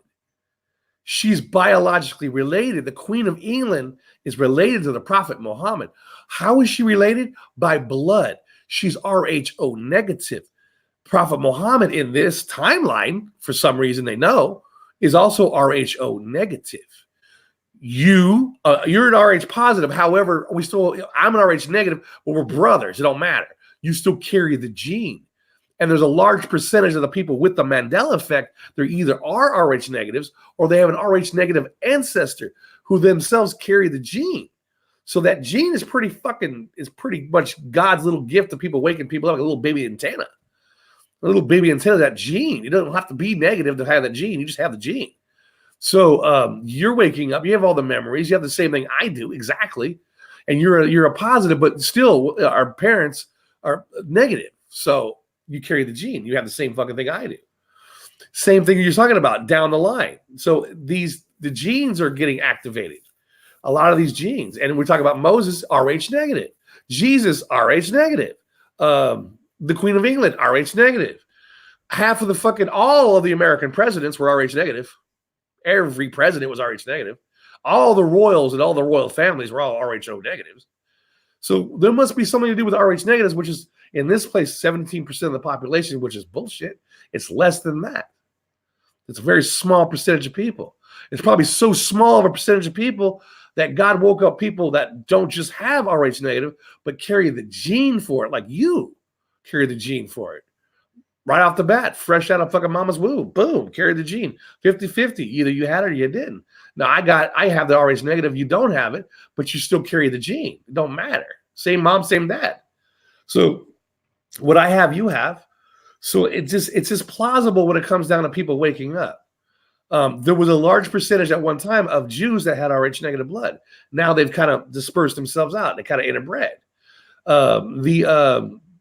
[SPEAKER 2] She's biologically related. The Queen of England is related to the Prophet Muhammad. How is she related? By blood. She's Rho negative. Prophet Muhammad in this timeline, for some reason they know, is also Rho negative. You're an Rh positive. However, I'm an Rh negative, but we're brothers. It don't matter. You still carry the gene. And there's a large percentage of the people with the Mandela effect, they either are Rh negatives or they have an Rh negative ancestor who themselves carry the gene. So that gene is pretty much God's little gift to people, waking people up like a little baby antenna. A little baby antenna, that gene. You don't have to be negative to have that gene. You just have the gene. So you're waking up. You have all the memories. You have the same thing I do, exactly. And you're a positive, but still our parents are negative. So you carry the gene. You have the same fucking thing I do. Same thing you're talking about down the line. So the genes are getting activated. A lot of these genes. And we're talking about Moses, Rh negative. Jesus, Rh negative. The Queen of England, Rh negative. All of the American presidents were Rh negative. Every president was Rh negative. All the royals and all the royal families were all Rho negatives. So there must be something to do with Rh negatives, which is in this place 17% of the population, which is bullshit. It's less than that. It's a very small percentage of people. It's probably so small of a percentage of people that God woke up people that don't just have Rh negative, but carry the gene for it, like you carry the gene for it. Right off the bat, fresh out of fucking mama's womb. Boom, carry the gene. 50-50. Either you had it or you didn't. Now, I have the Rh negative. You don't have it, but you still carry the gene. It don't matter. Same mom, same dad. So what I have, you have. So it's just plausible when it comes down to people waking up. There was a large percentage at one time of Jews that had Rh negative blood. Now they've kind of dispersed themselves out. They kind of interbred.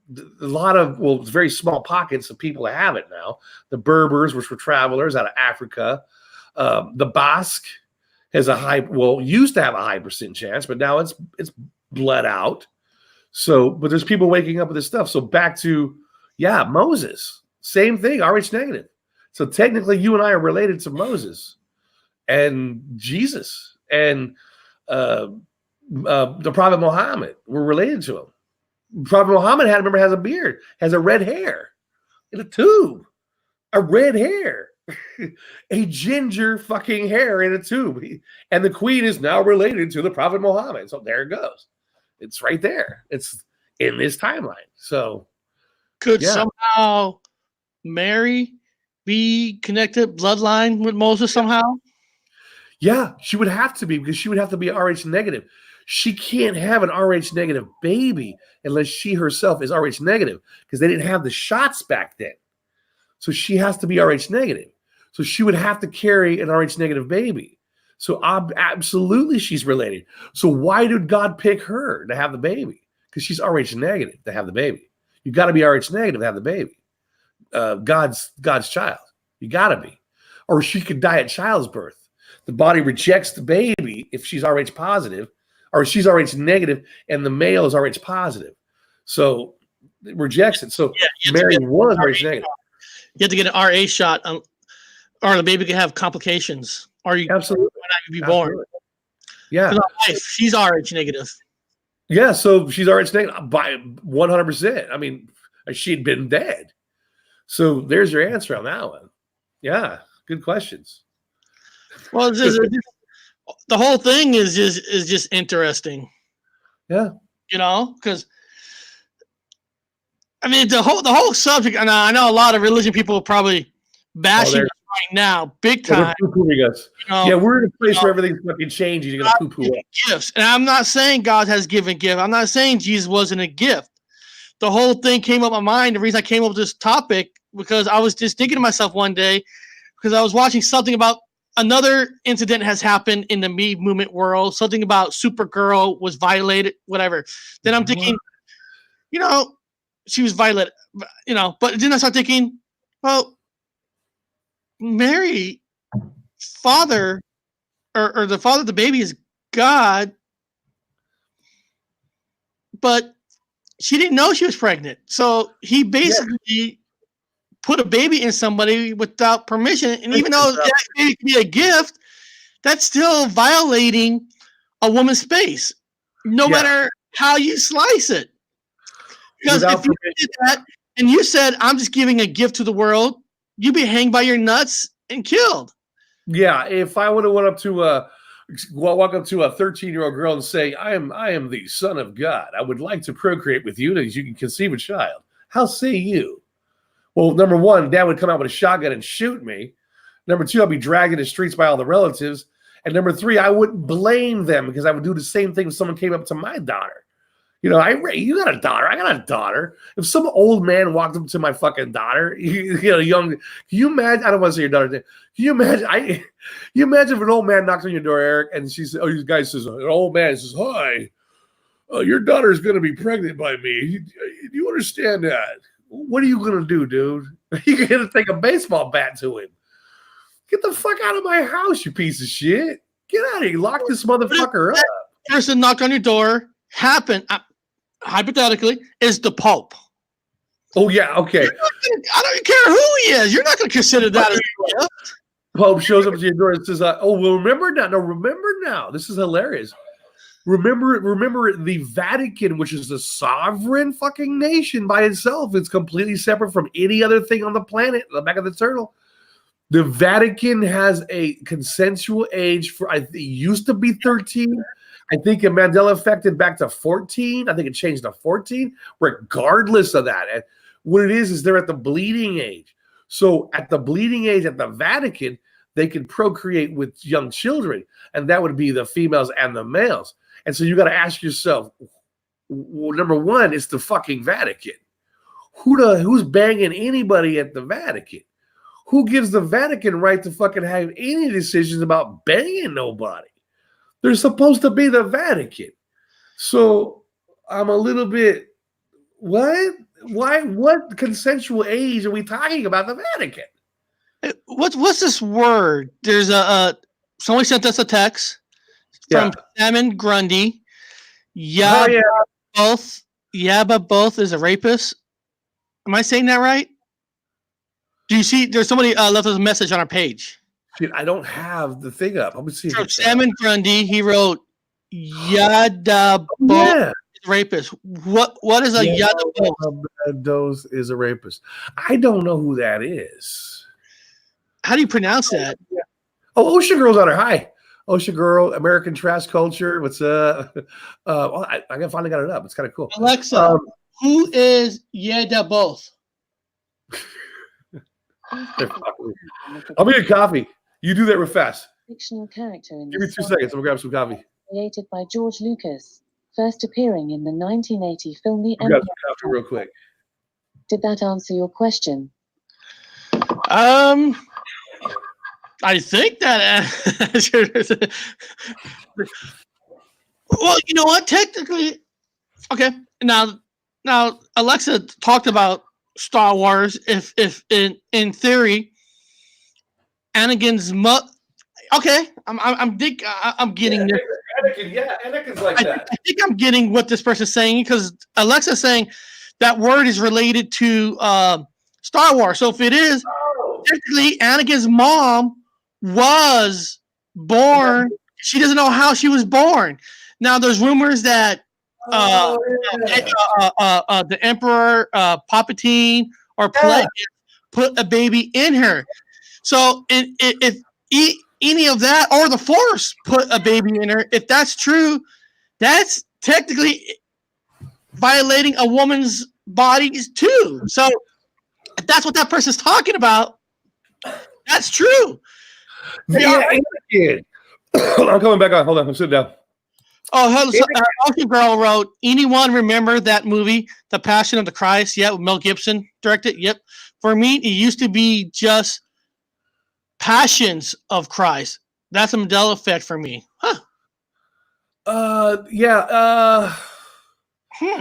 [SPEAKER 2] It's very small pockets of people that have it now. The Berbers, which were travelers out of Africa. The Basque has used to have a high percent chance, but now it's bled out. So, but there's people waking up with this stuff. So back to, Moses, same thing, Rh negative. So technically you and I are related to Moses and Jesus and the Prophet Muhammad. We're related to him. Prophet Muhammad has a beard, has a red hair in a tube, a red hair, a ginger fucking hair in a tube. And the queen is now related to the Prophet Muhammad. So there it goes. It's right there. It's in this timeline. So
[SPEAKER 1] could somehow Mary be connected bloodline with Moses somehow?
[SPEAKER 2] Yeah, she would have to be, because she would have to be Rh negative. She can't have an Rh negative baby unless she herself is Rh negative, because they didn't have the shots back then. So she has to be Rh negative. So she would have to carry an Rh negative baby. So absolutely she's related. So why did God pick her to have the baby? Because she's Rh negative to have the baby. You got to be Rh negative to have the baby. God's child. You got to be. Or she could die at child's birth. The body rejects the baby if she's Rh positive, or she's Rh negative and the male is Rh positive. So it rejects it. So Mary was Rh negative.
[SPEAKER 1] You have to get an RA shot, or the baby can have complications. Or you
[SPEAKER 2] absolutely
[SPEAKER 1] might not be born.
[SPEAKER 2] Absolutely. Yeah.
[SPEAKER 1] My wife, she's Rh negative.
[SPEAKER 2] Yeah, so she's Rh negative by 100%. I mean, she'd been dead. So there's your answer on that one. Yeah, good questions.
[SPEAKER 1] Well, the whole thing is just interesting.
[SPEAKER 2] Yeah,
[SPEAKER 1] because I mean the whole subject. And I know a lot of religion people are probably bashing us right now, big time.
[SPEAKER 2] Poo-pooing us. We're in a place where everything's fucking changing. You're gonna poo-poo
[SPEAKER 1] gifts, and I'm not saying God has given gifts. I'm not saying Jesus wasn't a gift. The whole thing came up in my mind. The reason I came up with this topic because I was just thinking to myself one day, because I was watching something about another incident has happened in the Me Movement world, something about Supergirl was violated, whatever. Then I'm thinking, she was violated, but then I start thinking, well, Mary, father, or the father of the baby is God, but she didn't know she was pregnant. So he basically put a baby in somebody without permission. And even though that baby could be a gift, that's still violating a woman's space, no matter how you slice it. Because if you did that and you said, I'm just giving a gift to the world, you'd be hanged by your nuts and killed.
[SPEAKER 2] Yeah, if I would have walk up to a 13-year-old girl and say, I am the son of God. I would like to procreate with you as you can conceive a child. How say you? Well, number one, Dad would come out with a shotgun and shoot me. Number two, I'd be dragged in the streets by all the relatives. And number three, I wouldn't blame them because I would do the same thing if someone came up to my daughter. You know, you got a daughter. I got a daughter. If some old man walked up to my fucking daughter, young, can you imagine? I don't want to say your daughter. Can you imagine? You imagine if an old man knocks on your door, Eric, and she says, "Oh, this guy says, an old man says, hi, your daughter's going to be pregnant by me. Do you understand that? What are you going to do, dude? You're going to take a baseball bat to him. Get the fuck out of my house, you piece of shit. Get out of here. Lock this motherfucker up."
[SPEAKER 1] Person knocked on your door. Happened, hypothetically, is the Pope.
[SPEAKER 2] Oh, yeah, okay.
[SPEAKER 1] I don't care who he is. You're not going to consider that as a gift.
[SPEAKER 2] Pope shows up to your door and says, oh, well, remember now. No, remember now. This is hilarious. Remember the Vatican, which is a sovereign fucking nation by itself. It's completely separate from any other thing on the planet, the back of the turtle. The Vatican has a consensual age for, it used to be 13. I think a Mandela affected back to 14. I think it changed to 14, regardless of that. And what it is they're at the bleeding age. So at the bleeding age at the Vatican, they can procreate with young children, and that would be the females and the males. And so you got to ask yourself, well, number one, it's the fucking Vatican. Who's banging anybody at the Vatican? Who gives the Vatican right to fucking have any decisions about banging nobody? They're supposed to be the Vatican. So I'm a little bit, what? Why? What consensual age are we talking about the Vatican?
[SPEAKER 1] What's this word? There's somebody sent us a text from Salmon Grundy. Both is a rapist. Am I saying that right? Do you see? There's somebody left us a message on our page.
[SPEAKER 2] Dude, I don't have the thing up. Let me see.
[SPEAKER 1] From Salmon Grundy, he wrote Yada Both rapist. What is a Yada
[SPEAKER 2] Both is a rapist? I don't know who that is.
[SPEAKER 1] How do you pronounce that?
[SPEAKER 2] Oh, Ocean Girl's on her. Hi. Ocean Girl, American Trash Culture. What's I finally got it up. It's kind of cool.
[SPEAKER 1] Alexa, who is Yada Both?
[SPEAKER 2] I'll make a coffee. You do that real fast.
[SPEAKER 3] Fictional character in
[SPEAKER 2] Give me 2 seconds. I'm gonna grab some coffee.
[SPEAKER 3] Created by George Lucas, first appearing in the 1980 film The
[SPEAKER 2] Grab some coffee real quick.
[SPEAKER 3] Did that answer your question?
[SPEAKER 1] I think that. Well, you know what? Technically, okay. Now, Alexa talked about Star Wars. If in theory, Anakin's okay, I'm getting this.
[SPEAKER 2] Anakin, Anakin's like that.
[SPEAKER 1] I think I'm getting what this person's saying because Alexa's saying that word is related to Star Wars. So if it is, technically Anakin's mom was born. She doesn't know how she was born. Now there's rumors that the Emperor Palpatine or Plagueis put a baby in her. So if any of that or the Force put a baby in her, if that's true, that's technically violating a woman's body too. So if that's what that person's talking about, that's true.
[SPEAKER 2] I'm coming back on. Hold on. I'm sitting down.
[SPEAKER 1] Oh, Ocean Girl wrote, anyone remember that movie, The Passion of the Christ? Yeah, with Mel Gibson directed. Yep. For me, it used to be just Passions of Christ. That's a Mandela effect for me. Huh.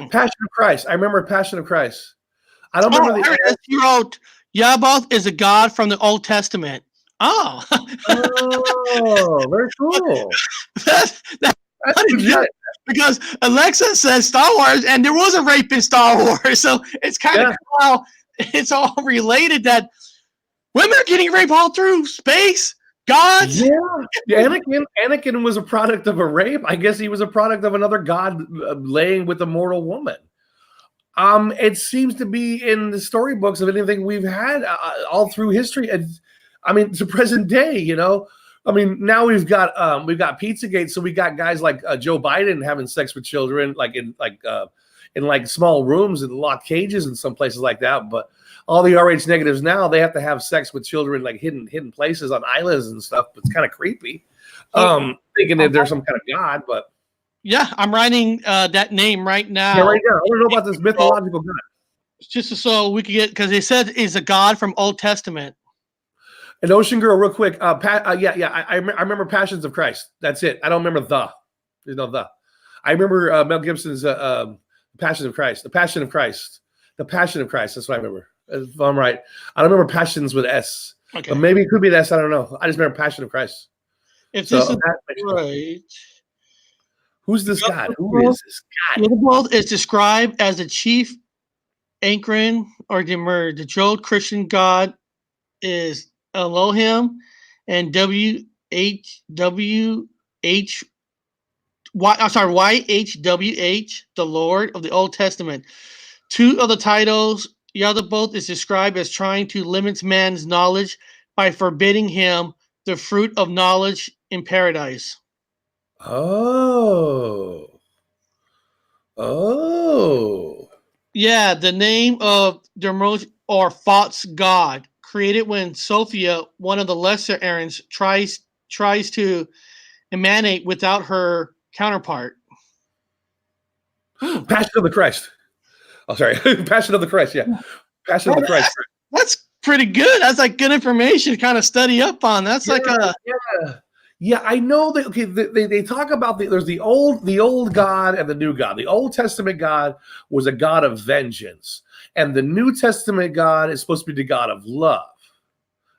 [SPEAKER 2] Passion of Christ. I remember Passion of Christ. I don't remember the.
[SPEAKER 1] He wrote, Yaboth is a god from the Old Testament. Oh.
[SPEAKER 2] Oh, very cool. legit.
[SPEAKER 1] Because Alexa says Star Wars, and there was a rape in Star Wars, so it's kind of cool how it's all related that women are getting raped all through space. Gods.
[SPEAKER 2] Yeah. Anakin was a product of a rape. I guess he was a product of another god laying with a mortal woman. It seems to be in the storybooks of anything we've had all through history, and I mean to present day. You know, I mean now we've got Pizzagate, so we got guys like Joe Biden having sex with children, in small rooms and locked cages in some places like that. But all the RH negatives now, they have to have sex with children like hidden places on islands and stuff. It's kind of creepy. Thinking that there's some kind of god, but
[SPEAKER 1] yeah, I'm writing that name right now.
[SPEAKER 2] Yeah, right now. I want to know about this mythological god.
[SPEAKER 1] Just so we could get, because they said is a god from Old Testament.
[SPEAKER 2] An Ocean Girl, real quick. I remember Passions of Christ. That's it. I don't remember the. There's no the. I remember Mel Gibson's Passion of Christ. The Passion of Christ. The Passion of Christ. That's what I remember. If I'm right. I don't remember Passions with S. Okay. But maybe it could be the S. I don't know. I just remember Passion of Christ.
[SPEAKER 1] If this is right.
[SPEAKER 2] Who's this guy? Who is this guy?
[SPEAKER 1] The world is described as the chief Anchorin or the Jode Christian god is Elohim, and YHWH, the Lord of the Old Testament. Two of the titles, the other both is described as trying to limit man's knowledge by forbidding him the fruit of knowledge in paradise.
[SPEAKER 2] Oh.
[SPEAKER 1] Yeah, the name of Dermot or false god, created when Sophia, one of the lesser Aarons, tries to emanate without her counterpart.
[SPEAKER 2] Passion of the Christ. Oh, sorry. Passion of the Christ, yeah. Passion of the Christ.
[SPEAKER 1] That's pretty good. That's like good information to kind of study up on. That's
[SPEAKER 2] Yeah, I know that. Okay, they talk about there's the old God and the new God. The Old Testament God was a God of vengeance, and the New Testament God is supposed to be the God of love.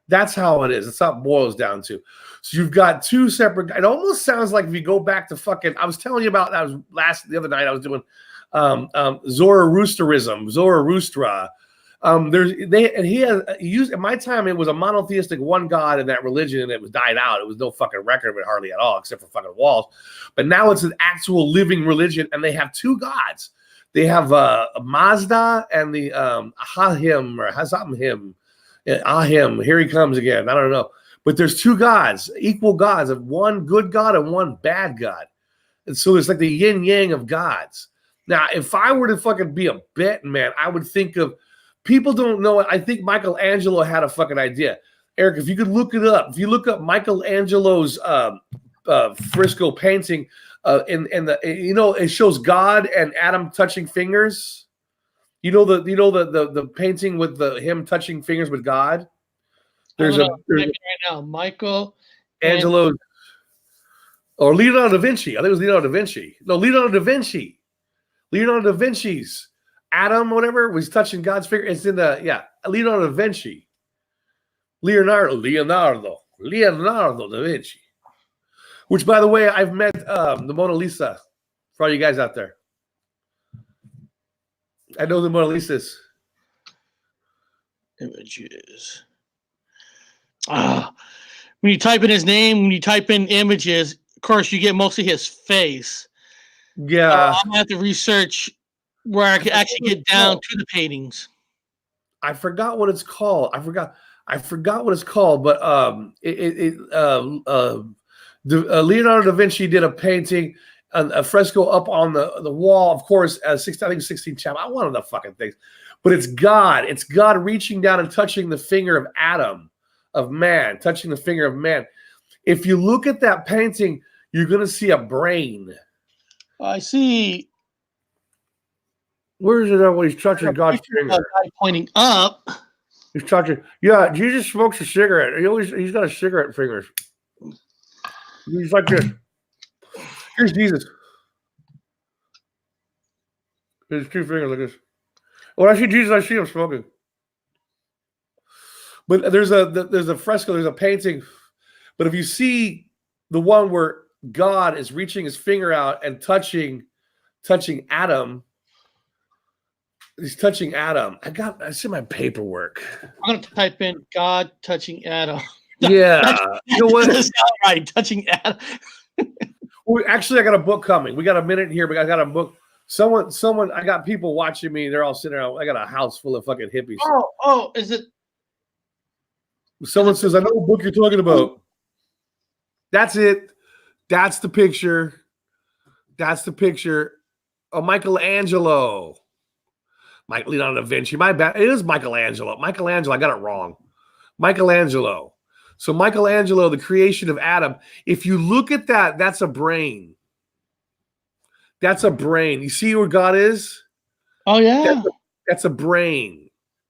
[SPEAKER 2] That's how it is. That's how it boils down to. So you've got two separate. It almost sounds like if you go back to fucking. I was telling you about. The other night I was doing Zoroastrianism. He used in my time it was a monotheistic one god in that religion, and it was died out. It was no fucking record of it hardly at all, except for fucking walls. But now it's an actual living religion, and they have two gods. They have Mazda and the Ahim or Hazamhim. Ahim, here he comes again. I don't know. But there's two gods, equal gods, of one good god and one bad god. And so there's like the yin yang of gods. Now, if I were to fucking be a betting man, I would think of. People don't know it. I think Michelangelo had a fucking idea. Eric, if you could look it up, if you look up Michelangelo's fresco painting, it shows God and Adam touching fingers. The painting with him touching fingers with God. There's right
[SPEAKER 1] now, Michael
[SPEAKER 2] Angelo or Leonardo da Vinci. I think it was Leonardo da Vinci. No, Leonardo da Vinci. Leonardo da Vinci's. Adam, whatever, was touching God's finger. It's in Leonardo da Vinci. Leonardo da Vinci. Which, by the way, I've met the Mona Lisa. For all you guys out there, I know the Mona Lisa's
[SPEAKER 1] images. When you type in his name, when you type in images, of course, you get mostly his face.
[SPEAKER 2] Yeah,
[SPEAKER 1] I'm gonna have to research where I can actually get down to the paintings.
[SPEAKER 2] I forgot what it's called. I forgot what it's called. But Leonardo da Vinci did a painting, a fresco up on the wall. Of course, 16 chapel. I wanted the fucking things, but it's God. It's God reaching down and touching the finger of Adam, of man, touching the finger of man. If you look at that painting, you're gonna see a brain.
[SPEAKER 1] I see.
[SPEAKER 2] Where is it at when he's touching God's finger?
[SPEAKER 1] Pointing up.
[SPEAKER 2] He's touching. Yeah, Jesus smokes a cigarette. He's got a cigarette fingers. He's like this. Here's Jesus. His two fingers like this. When I see Jesus, I see him smoking. But there's a fresco, there's a painting. But if you see the one where God is reaching his finger out and touching Adam. He's touching Adam. I see my paperwork.
[SPEAKER 1] I'm gonna type in God touching Adam.
[SPEAKER 2] Yeah. You know what?
[SPEAKER 1] That's not right. Touching Adam.
[SPEAKER 2] Actually, I got a book coming. We got a minute here, but I got a book. Someone. I got people watching me. They're all sitting around. I got a house full of fucking hippies.
[SPEAKER 1] Oh, is it?
[SPEAKER 2] Someone says, "I know what book you're talking about." That's it. That's the picture. That's the picture. Oh, Michelangelo. Leonardo da Vinci. My bad. It is Michelangelo. Michelangelo. I got it wrong. Michelangelo. So Michelangelo, the creation of Adam. If you look at that, that's a brain. That's a brain. You see where God is?
[SPEAKER 1] Oh yeah.
[SPEAKER 2] That's a brain.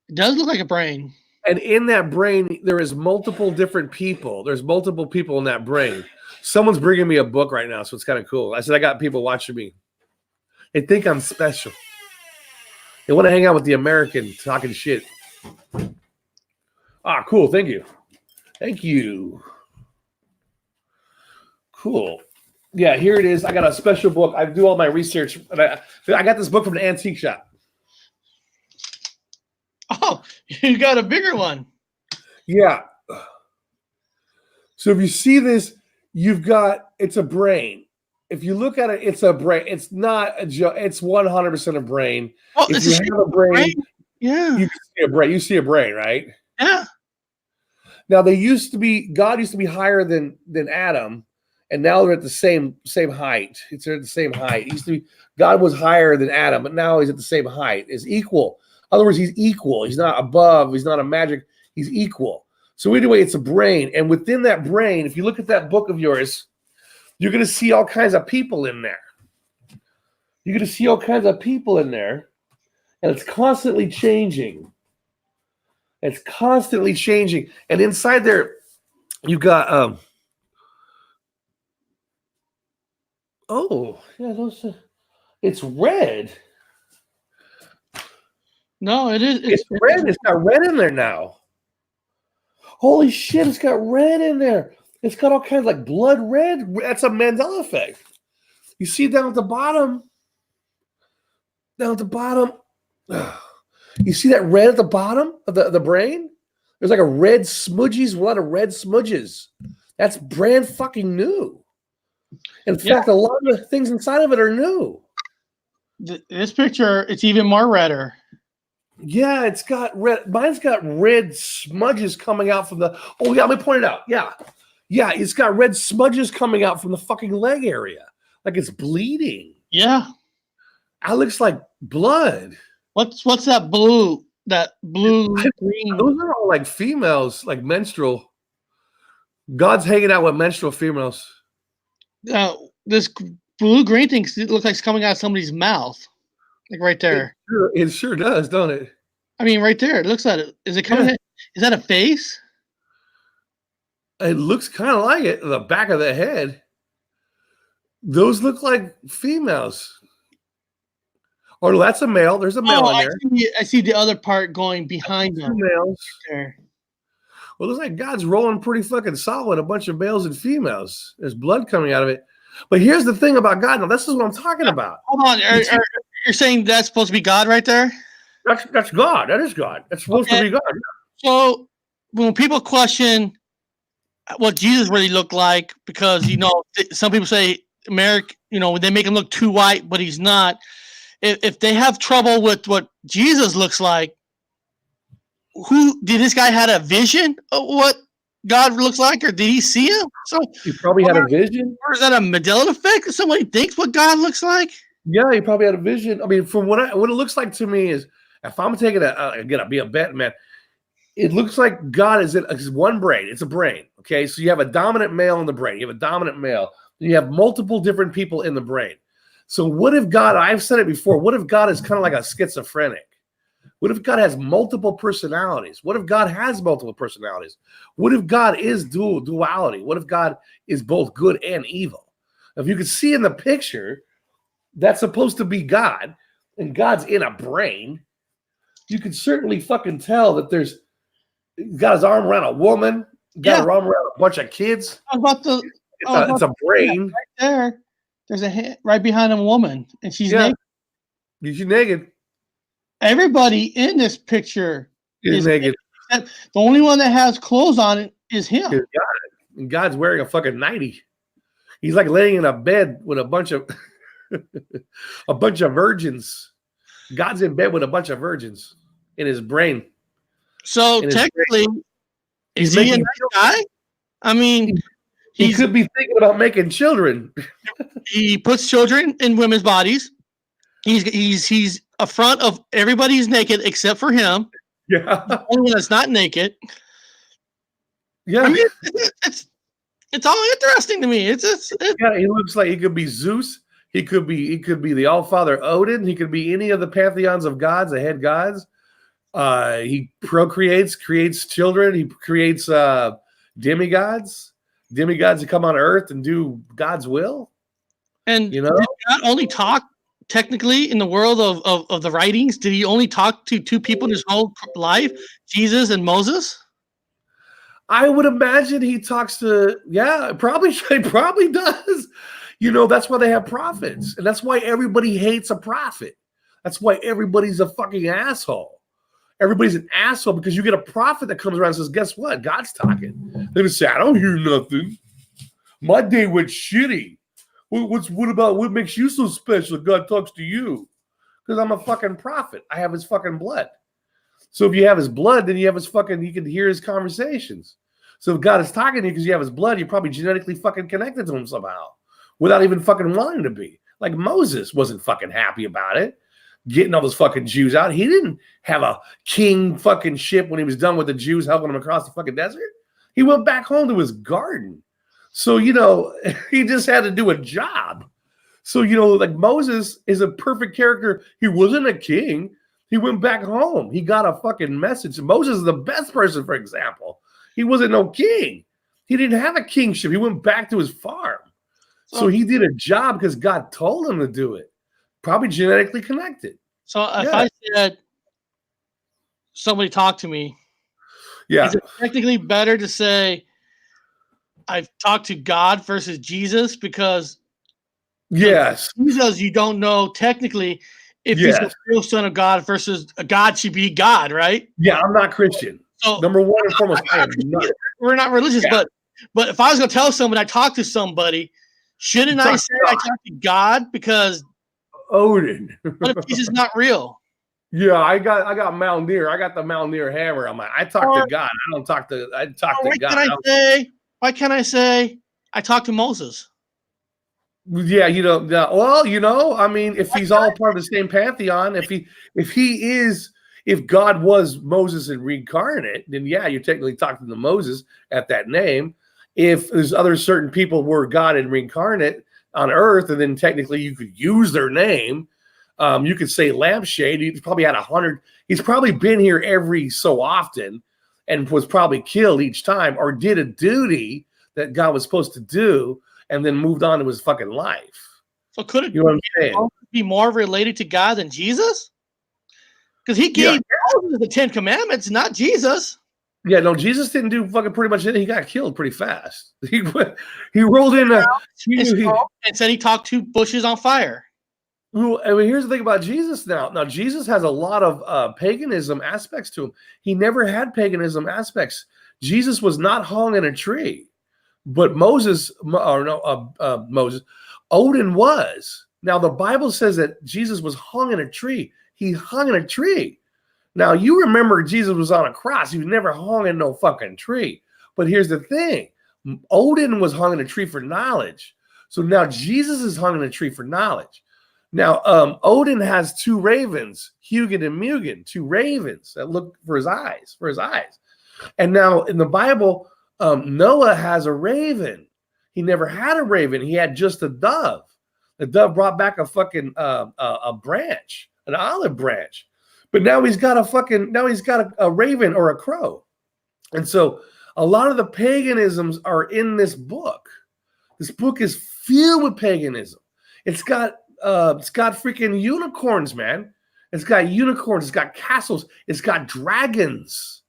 [SPEAKER 1] It does look like a brain.
[SPEAKER 2] And in that brain, there is multiple different people. There's multiple people in that brain. Someone's bringing me a book right now, so it's kind of cool. I said, I got people watching me. They think I'm special. They want to hang out with the American talking shit. Ah, cool. Thank you. Thank you. Cool. Yeah, here it is. I got a special book. I do all my research. And I got this book from an antique shop.
[SPEAKER 1] Oh, you got a bigger one.
[SPEAKER 2] Yeah. So if you see this, it's a brain. If you look at it, it's a brain. It's not a joke. It's 100% a brain.
[SPEAKER 1] Oh,
[SPEAKER 2] if you have a brain,
[SPEAKER 1] yeah,
[SPEAKER 2] you see a brain. You see a brain, right?
[SPEAKER 1] Yeah.
[SPEAKER 2] Now God used to be higher than Adam, and now they're at the same height. They're at the same height. God was higher than Adam, but now he's at the same height. Is equal. In other words, he's equal. He's not above. He's not a magic. He's equal. So anyway, it's a brain, and within that brain, if you look at that book of yours, you're going to see all kinds of people in there. You're going to see all kinds of people in there, and it's constantly changing. It's constantly changing. And inside there, you got it's red.
[SPEAKER 1] No, it is.
[SPEAKER 2] It's red. It's got red in there now. Holy shit, it's got red in there. It's got all kinds of like blood red. That's a Mandela effect. You see down at the bottom. You see that red at the bottom of the brain? There's like a red smudges, a lot of red smudges. That's brand fucking new. In fact, a lot of the things inside of it are new.
[SPEAKER 1] This picture, it's even more redder.
[SPEAKER 2] Yeah, it's got red. Mine's got red smudges coming out from the. Oh, yeah, let me point it out. Yeah, it's got red smudges coming out from the fucking leg area. Like it's bleeding.
[SPEAKER 1] Yeah.
[SPEAKER 2] That looks like blood.
[SPEAKER 1] What's that blue? That blue green.
[SPEAKER 2] Those are all like females, like menstrual. God's hanging out with menstrual females.
[SPEAKER 1] This blue green thing looks like it's coming out of somebody's mouth, like right there.
[SPEAKER 2] It sure does, don't it?
[SPEAKER 1] I mean, right there. It looks like it. Is it coming? Yeah. Is that a face?
[SPEAKER 2] It looks kind of like it. The back of the head. Those look like females. Or that's a male. There's a male in there.
[SPEAKER 1] I see the other part going behind them.
[SPEAKER 2] Males.
[SPEAKER 1] There.
[SPEAKER 2] Well, it looks like God's rolling pretty fucking solid. A bunch of males and females. There's blood coming out of it. But here's the thing about God. Now, this is what I'm talking about.
[SPEAKER 1] Hold on. You're saying that's supposed to be God right there?
[SPEAKER 2] That's God. That is God. That's supposed to be God.
[SPEAKER 1] So when people question what Jesus really looked like, because, some people say they make him look too white, but he's not. If they have trouble with what Jesus looks like, who did this guy had a vision of what God looks like, or did he see him? So
[SPEAKER 2] he probably had a vision.
[SPEAKER 1] Or is that a Mandela effect? Somebody thinks what God looks like?
[SPEAKER 2] Yeah, he probably had a vision. I mean, from what it looks like to me is, if I'm taking be a bet, man, it looks like God is one brain. It's a brain. Okay, so you have a dominant male in the brain. You have a dominant male. You have multiple different people in the brain. So what if God, I've said it before, what if God is kind of like a schizophrenic? What if God has multiple personalities? What if God has multiple personalities? What if God is duality? What if God is both good and evil? If you can see in the picture, that's supposed to be God, and God's in a brain, you can certainly fucking tell that got his arm around a woman, got his arm around a bunch of kids.
[SPEAKER 1] How about
[SPEAKER 2] It's a brain.
[SPEAKER 1] Right there. There's a hand right behind a woman, and she's naked.
[SPEAKER 2] She's naked.
[SPEAKER 1] Everybody in this picture
[SPEAKER 2] is naked.
[SPEAKER 1] The only one that has clothes on it is him.
[SPEAKER 2] God. And God's wearing a fucking nightie. He's like laying in a bed with a bunch of virgins. God's in bed with a bunch of virgins in his brain.
[SPEAKER 1] So technically, is he a nice guy? I mean,
[SPEAKER 2] he could be thinking about making children.
[SPEAKER 1] He puts children in women's bodies. He's a front of everybody's naked except for him.
[SPEAKER 2] Yeah,
[SPEAKER 1] the only one that's not naked.
[SPEAKER 2] Yeah,
[SPEAKER 1] I mean, it's all interesting to me. It's
[SPEAKER 2] yeah. He looks like he could be Zeus. He could be the All-Father Odin. He could be any of the pantheons of gods, the head gods. He procreates, creates children. He creates demigods that come on Earth and do God's will.
[SPEAKER 1] And did God only talk technically in the world of the writings? Did he only talk to two people in his whole life, Jesus and Moses?
[SPEAKER 2] I would imagine he talks to, probably he probably does. That's why they have prophets. And that's why everybody hates a prophet. That's why everybody's a fucking asshole. Everybody's an asshole because you get a prophet that comes around and says, guess what? God's talking. They're going to say, I don't hear nothing. My day went shitty. What makes you so special? God talks to you. Because I'm a fucking prophet. I have his fucking blood. So if you have his blood, then you can hear his conversations. So if God is talking to you because you have his blood, you're probably genetically fucking connected to him somehow without even fucking wanting to be. Like Moses wasn't fucking happy about it, getting all those fucking Jews out. He didn't have a king fucking ship when he was done with the Jews helping him across the fucking desert. He went back home to his garden. So, he just had to do a job. So, like Moses is a perfect character. He wasn't a king. He went back home. He got a fucking message. Moses is the best person, for example. He wasn't no king. He didn't have a kingship. He went back to his farm. So he did a job because God told him to do it. Probably genetically connected.
[SPEAKER 1] So if I said somebody talked to me, is it technically better to say I've talked to God versus Jesus? Because
[SPEAKER 2] Jesus,
[SPEAKER 1] you don't know technically if he's the real son of God versus a God should be God, right?
[SPEAKER 2] Yeah, I'm not Christian. So number one and foremost,
[SPEAKER 1] we're not religious, but if I was going to tell somebody I talked to somebody, shouldn't I say I talked to God because
[SPEAKER 2] Odin?
[SPEAKER 1] What if Jesus is not real?
[SPEAKER 2] Yeah, I got Mountaineer. I got the Mountaineer hammer on my. I talk to God. I talk to God.
[SPEAKER 1] Why can't I say I talked to Moses?
[SPEAKER 2] Yeah, I mean, if he's all part of the same pantheon, if God was Moses and reincarnate, then you're technically talking to Moses at that name. If there's other certain people were God and reincarnate on Earth, and then technically you could use their name. You could say Lampshade. He's probably had 100. He's probably been here every so often and was probably killed each time or did a duty that God was supposed to do and then moved on to his fucking life.
[SPEAKER 1] So could it be more related to God than Jesus? Because he gave the 10 Commandments, not Jesus.
[SPEAKER 2] Yeah, no, Jesus didn't do fucking pretty much anything. He got killed pretty fast. He rolled in
[SPEAKER 1] and said he talked to bushes on fire.
[SPEAKER 2] Well, I mean, here's the thing about Jesus now. Now, Jesus has a lot of paganism aspects to him. He never had paganism aspects. Jesus was not hung in a tree, but Moses, Odin was. Now, the Bible says that Jesus was hung in a tree. He hung in a tree. Now, you remember Jesus was on a cross. He was never hung in no fucking tree. But here's the thing. Odin was hung in a tree for knowledge. So now Jesus is hung in a tree for knowledge. Now, Odin has two ravens, Hugin and Mugen, two ravens that look for his eyes. And now in the Bible, Noah has a raven. He never had a raven. He had just a dove. The dove brought back a fucking a branch, an olive branch. But now he's got a raven or a crow. And so a lot of the paganisms are in this book. This book is filled with paganism. It's got freaking unicorns, man. It's got unicorns. It's got castles. It's got dragons.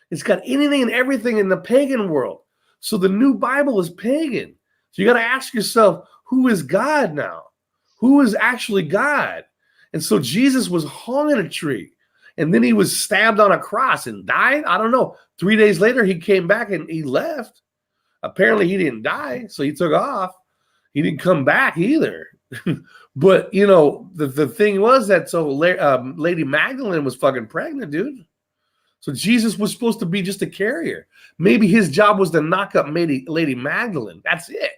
[SPEAKER 2] It's got anything and everything in the pagan world. So the new Bible is pagan. So you got to ask yourself, who is God now? Who is actually God? And so Jesus was hung in a tree, and then he was stabbed on a cross and died. I don't know. 3 days later, he came back and he left. Apparently, he didn't die, so he took off. He didn't come back either. But, you know, the thing was that Lady Magdalene was fucking pregnant, dude. So Jesus was supposed to be just a carrier. Maybe his job was to knock up Lady Magdalene. That's it.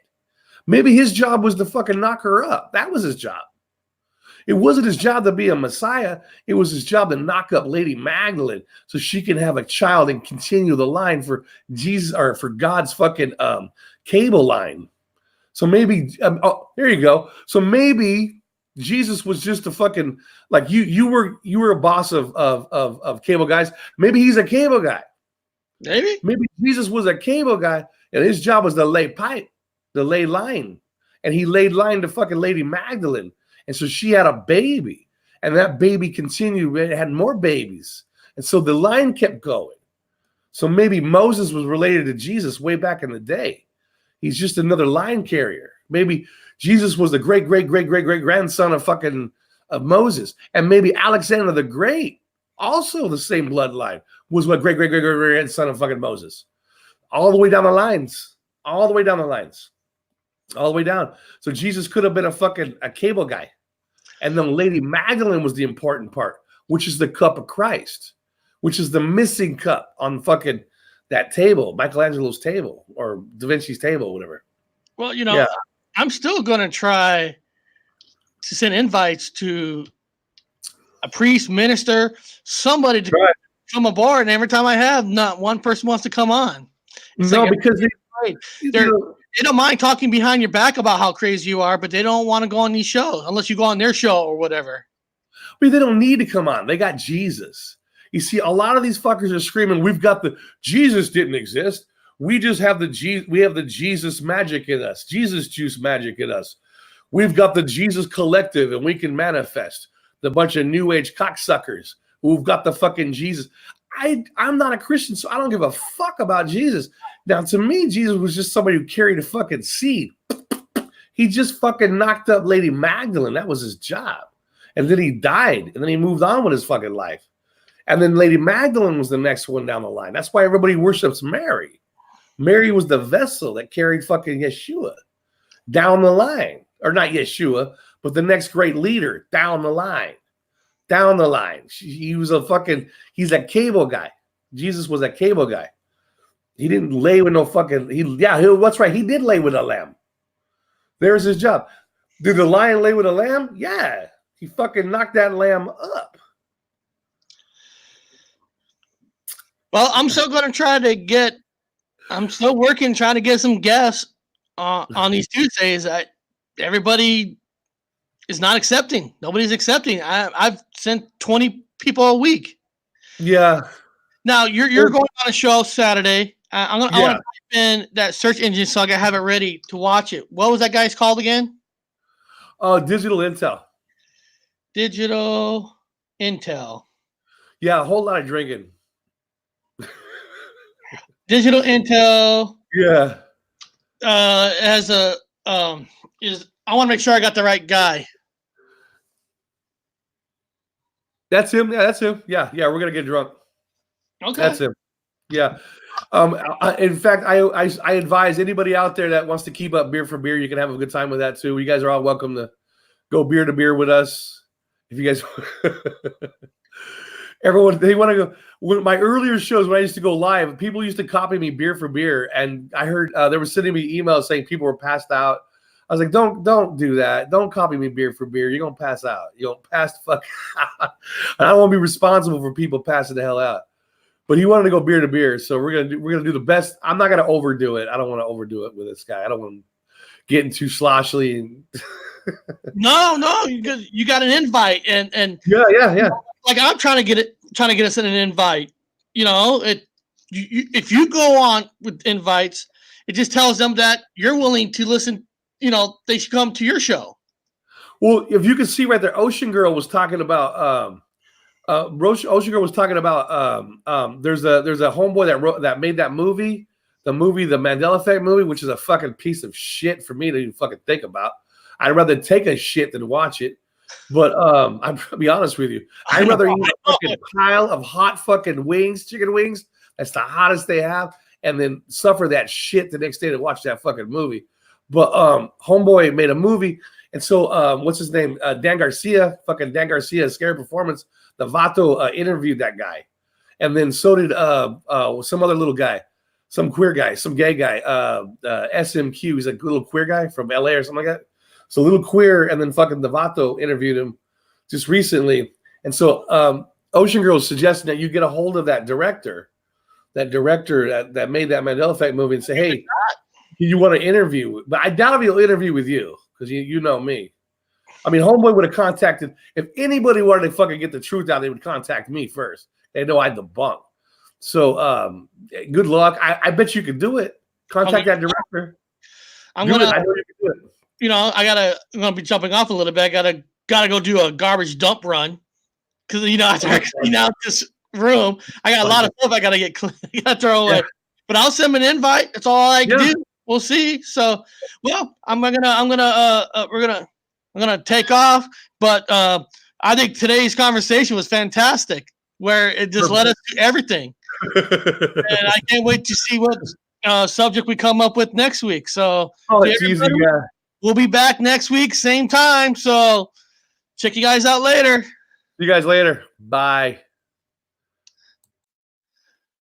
[SPEAKER 2] Maybe his job was to fucking knock her up. That was his job. It wasn't his job to be a Messiah. It was his job to knock up Lady Magdalene so she can have a child and continue the line for Jesus or for God's fucking cable line. So maybe, there you go. So maybe Jesus was just a fucking, like you were a boss of cable guys. Maybe he's a cable guy. Maybe Jesus was a cable guy and his job was to lay pipe, to lay line. And he laid line to fucking Lady Magdalene. And so she had a baby, and that baby continued. It had more babies. And so the line kept going. So maybe Moses was related to Jesus way back in the day. He's just another line carrier. Maybe Jesus was the great grandson of Moses. And maybe Alexander the Great, also the same bloodline, was what great grandson of fucking Moses. All the way down the lines. All the way down the lines. All the way down. So Jesus could have been a cable guy. And then Lady Magdalene was the important part, which is the cup of Christ, which is the missing cup on fucking that table, Michelangelo's table or Da Vinci's table, whatever.
[SPEAKER 1] Well, you know, I'm still going to try to send invites to a priest, minister, somebody to come aboard. And every time I have, not one person wants to come on. It's
[SPEAKER 2] because
[SPEAKER 1] they don't mind talking behind your back about how crazy you are, but they don't want to go on these shows unless you go on their show or whatever.
[SPEAKER 2] But they don't need to come on. They got Jesus. You see, a lot of these fuckers are screaming, we've got the Jesus didn't exist. We just have we have the Jesus magic in us, Jesus juice magic in us. We've got the Jesus collective and we can manifest. The bunch of new age cocksuckers who've got the fucking Jesus. I'm not a Christian, so I don't give a fuck about Jesus. Now, to me, Jesus was just somebody who carried a fucking seed. He just fucking knocked up Lady Magdalene. That was his job. And then he died. And then he moved on with his fucking life. And then Lady Magdalene was the next one down the line. That's why everybody worships Mary. Mary was the vessel that carried fucking Yeshua down the line. Or not Yeshua, but the next great leader down the line. Down the line. He's a cable guy. Jesus was a cable guy. He didn't lay with no fucking, that's right. He did lay with a lamb. There's his job. Did the lion lay with a lamb? Yeah. He fucking knocked that lamb up.
[SPEAKER 1] Well, I'm still going to I'm still working, trying to get some guests on these Tuesdays. Everybody is not accepting. Nobody's accepting. I've sent 20 people a week.
[SPEAKER 2] Yeah.
[SPEAKER 1] Now you're going on a show Saturday. I want to type in that search engine so I can have it ready to watch it. What was that guy's called again?
[SPEAKER 2] Digital Intel.
[SPEAKER 1] Digital Intel.
[SPEAKER 2] Yeah, a whole lot of drinking.
[SPEAKER 1] Digital Intel.
[SPEAKER 2] Yeah.
[SPEAKER 1] Has a I want to make sure I got the right guy.
[SPEAKER 2] That's him. Yeah, that's him. Yeah, we're gonna get drunk.
[SPEAKER 1] Okay.
[SPEAKER 2] That's him. Yeah. In fact, I advise anybody out there that wants to keep up Beer for Beer, you can have a good time with that too. You guys are all welcome to go beer to beer with us. If you guys, everyone, they want to go. When my earlier shows, when I used to go live, people used to copy me Beer for Beer, and I heard they were sending me emails saying people were passed out. I was like, don't do that. Don't copy me Beer for Beer. You're gonna pass out. You're gonna pass the fuck out. I don't want to be responsible for people passing the hell out. But he wanted to go beer to beer, so we're gonna do the best. I'm not gonna overdo it. I don't want to overdo it with this guy. I don't want him getting too sloshily.
[SPEAKER 1] No, you got an invite, and
[SPEAKER 2] yeah.
[SPEAKER 1] Like I'm trying to get us in an invite. You know, if you go on with invites, it just tells them that you're willing to listen. You know, they should come to your show.
[SPEAKER 2] Well, if you can see right there, Ocean Girl was talking about. Ocean Girl was talking about. There's a homeboy that made that movie the Mandela Effect movie, which is a fucking piece of shit for me to even fucking think about. I'd rather take a shit than watch it. But I'll be honest with you. I'd rather eat a fucking pile of hot fucking wings, chicken wings. That's the hottest they have, and then suffer that shit the next day to watch that fucking movie. But Homeboy made a movie, and so what's his name? Dan Garcia, Scary Performance. The Vato interviewed that guy, and then so did some other little guy, some queer guy, some gay guy, SMQ. He's a little queer guy from LA or something like that. So little queer, and then fucking the Vato interviewed him just recently, and so Ocean Girl is suggesting that you get a hold of that director that made that Mandela Effect movie and say, hey, you want to interview? But I doubt if he'll interview with you because you know me. I mean, Homeboy would have contacted, if anybody wanted to fucking get the truth out, they would contact me first. They know I'd debunk. So good luck. I bet you could do it. Contact that director. I know you can do it.
[SPEAKER 1] You know, I'm gonna be jumping off a little bit. I gotta go do a garbage dump run because after I clean out this room, I got a lot of stuff I gotta throw away. But I'll send him an invite. That's all I can do. We'll see. So, well, we're gonna take off. But I think today's conversation was fantastic, where it just led us to everything, and I can't wait to see what subject we come up with next week. So,
[SPEAKER 2] that's easy, yeah.
[SPEAKER 1] We'll be back next week, same time. So check you guys out later.
[SPEAKER 2] See you guys later. Bye.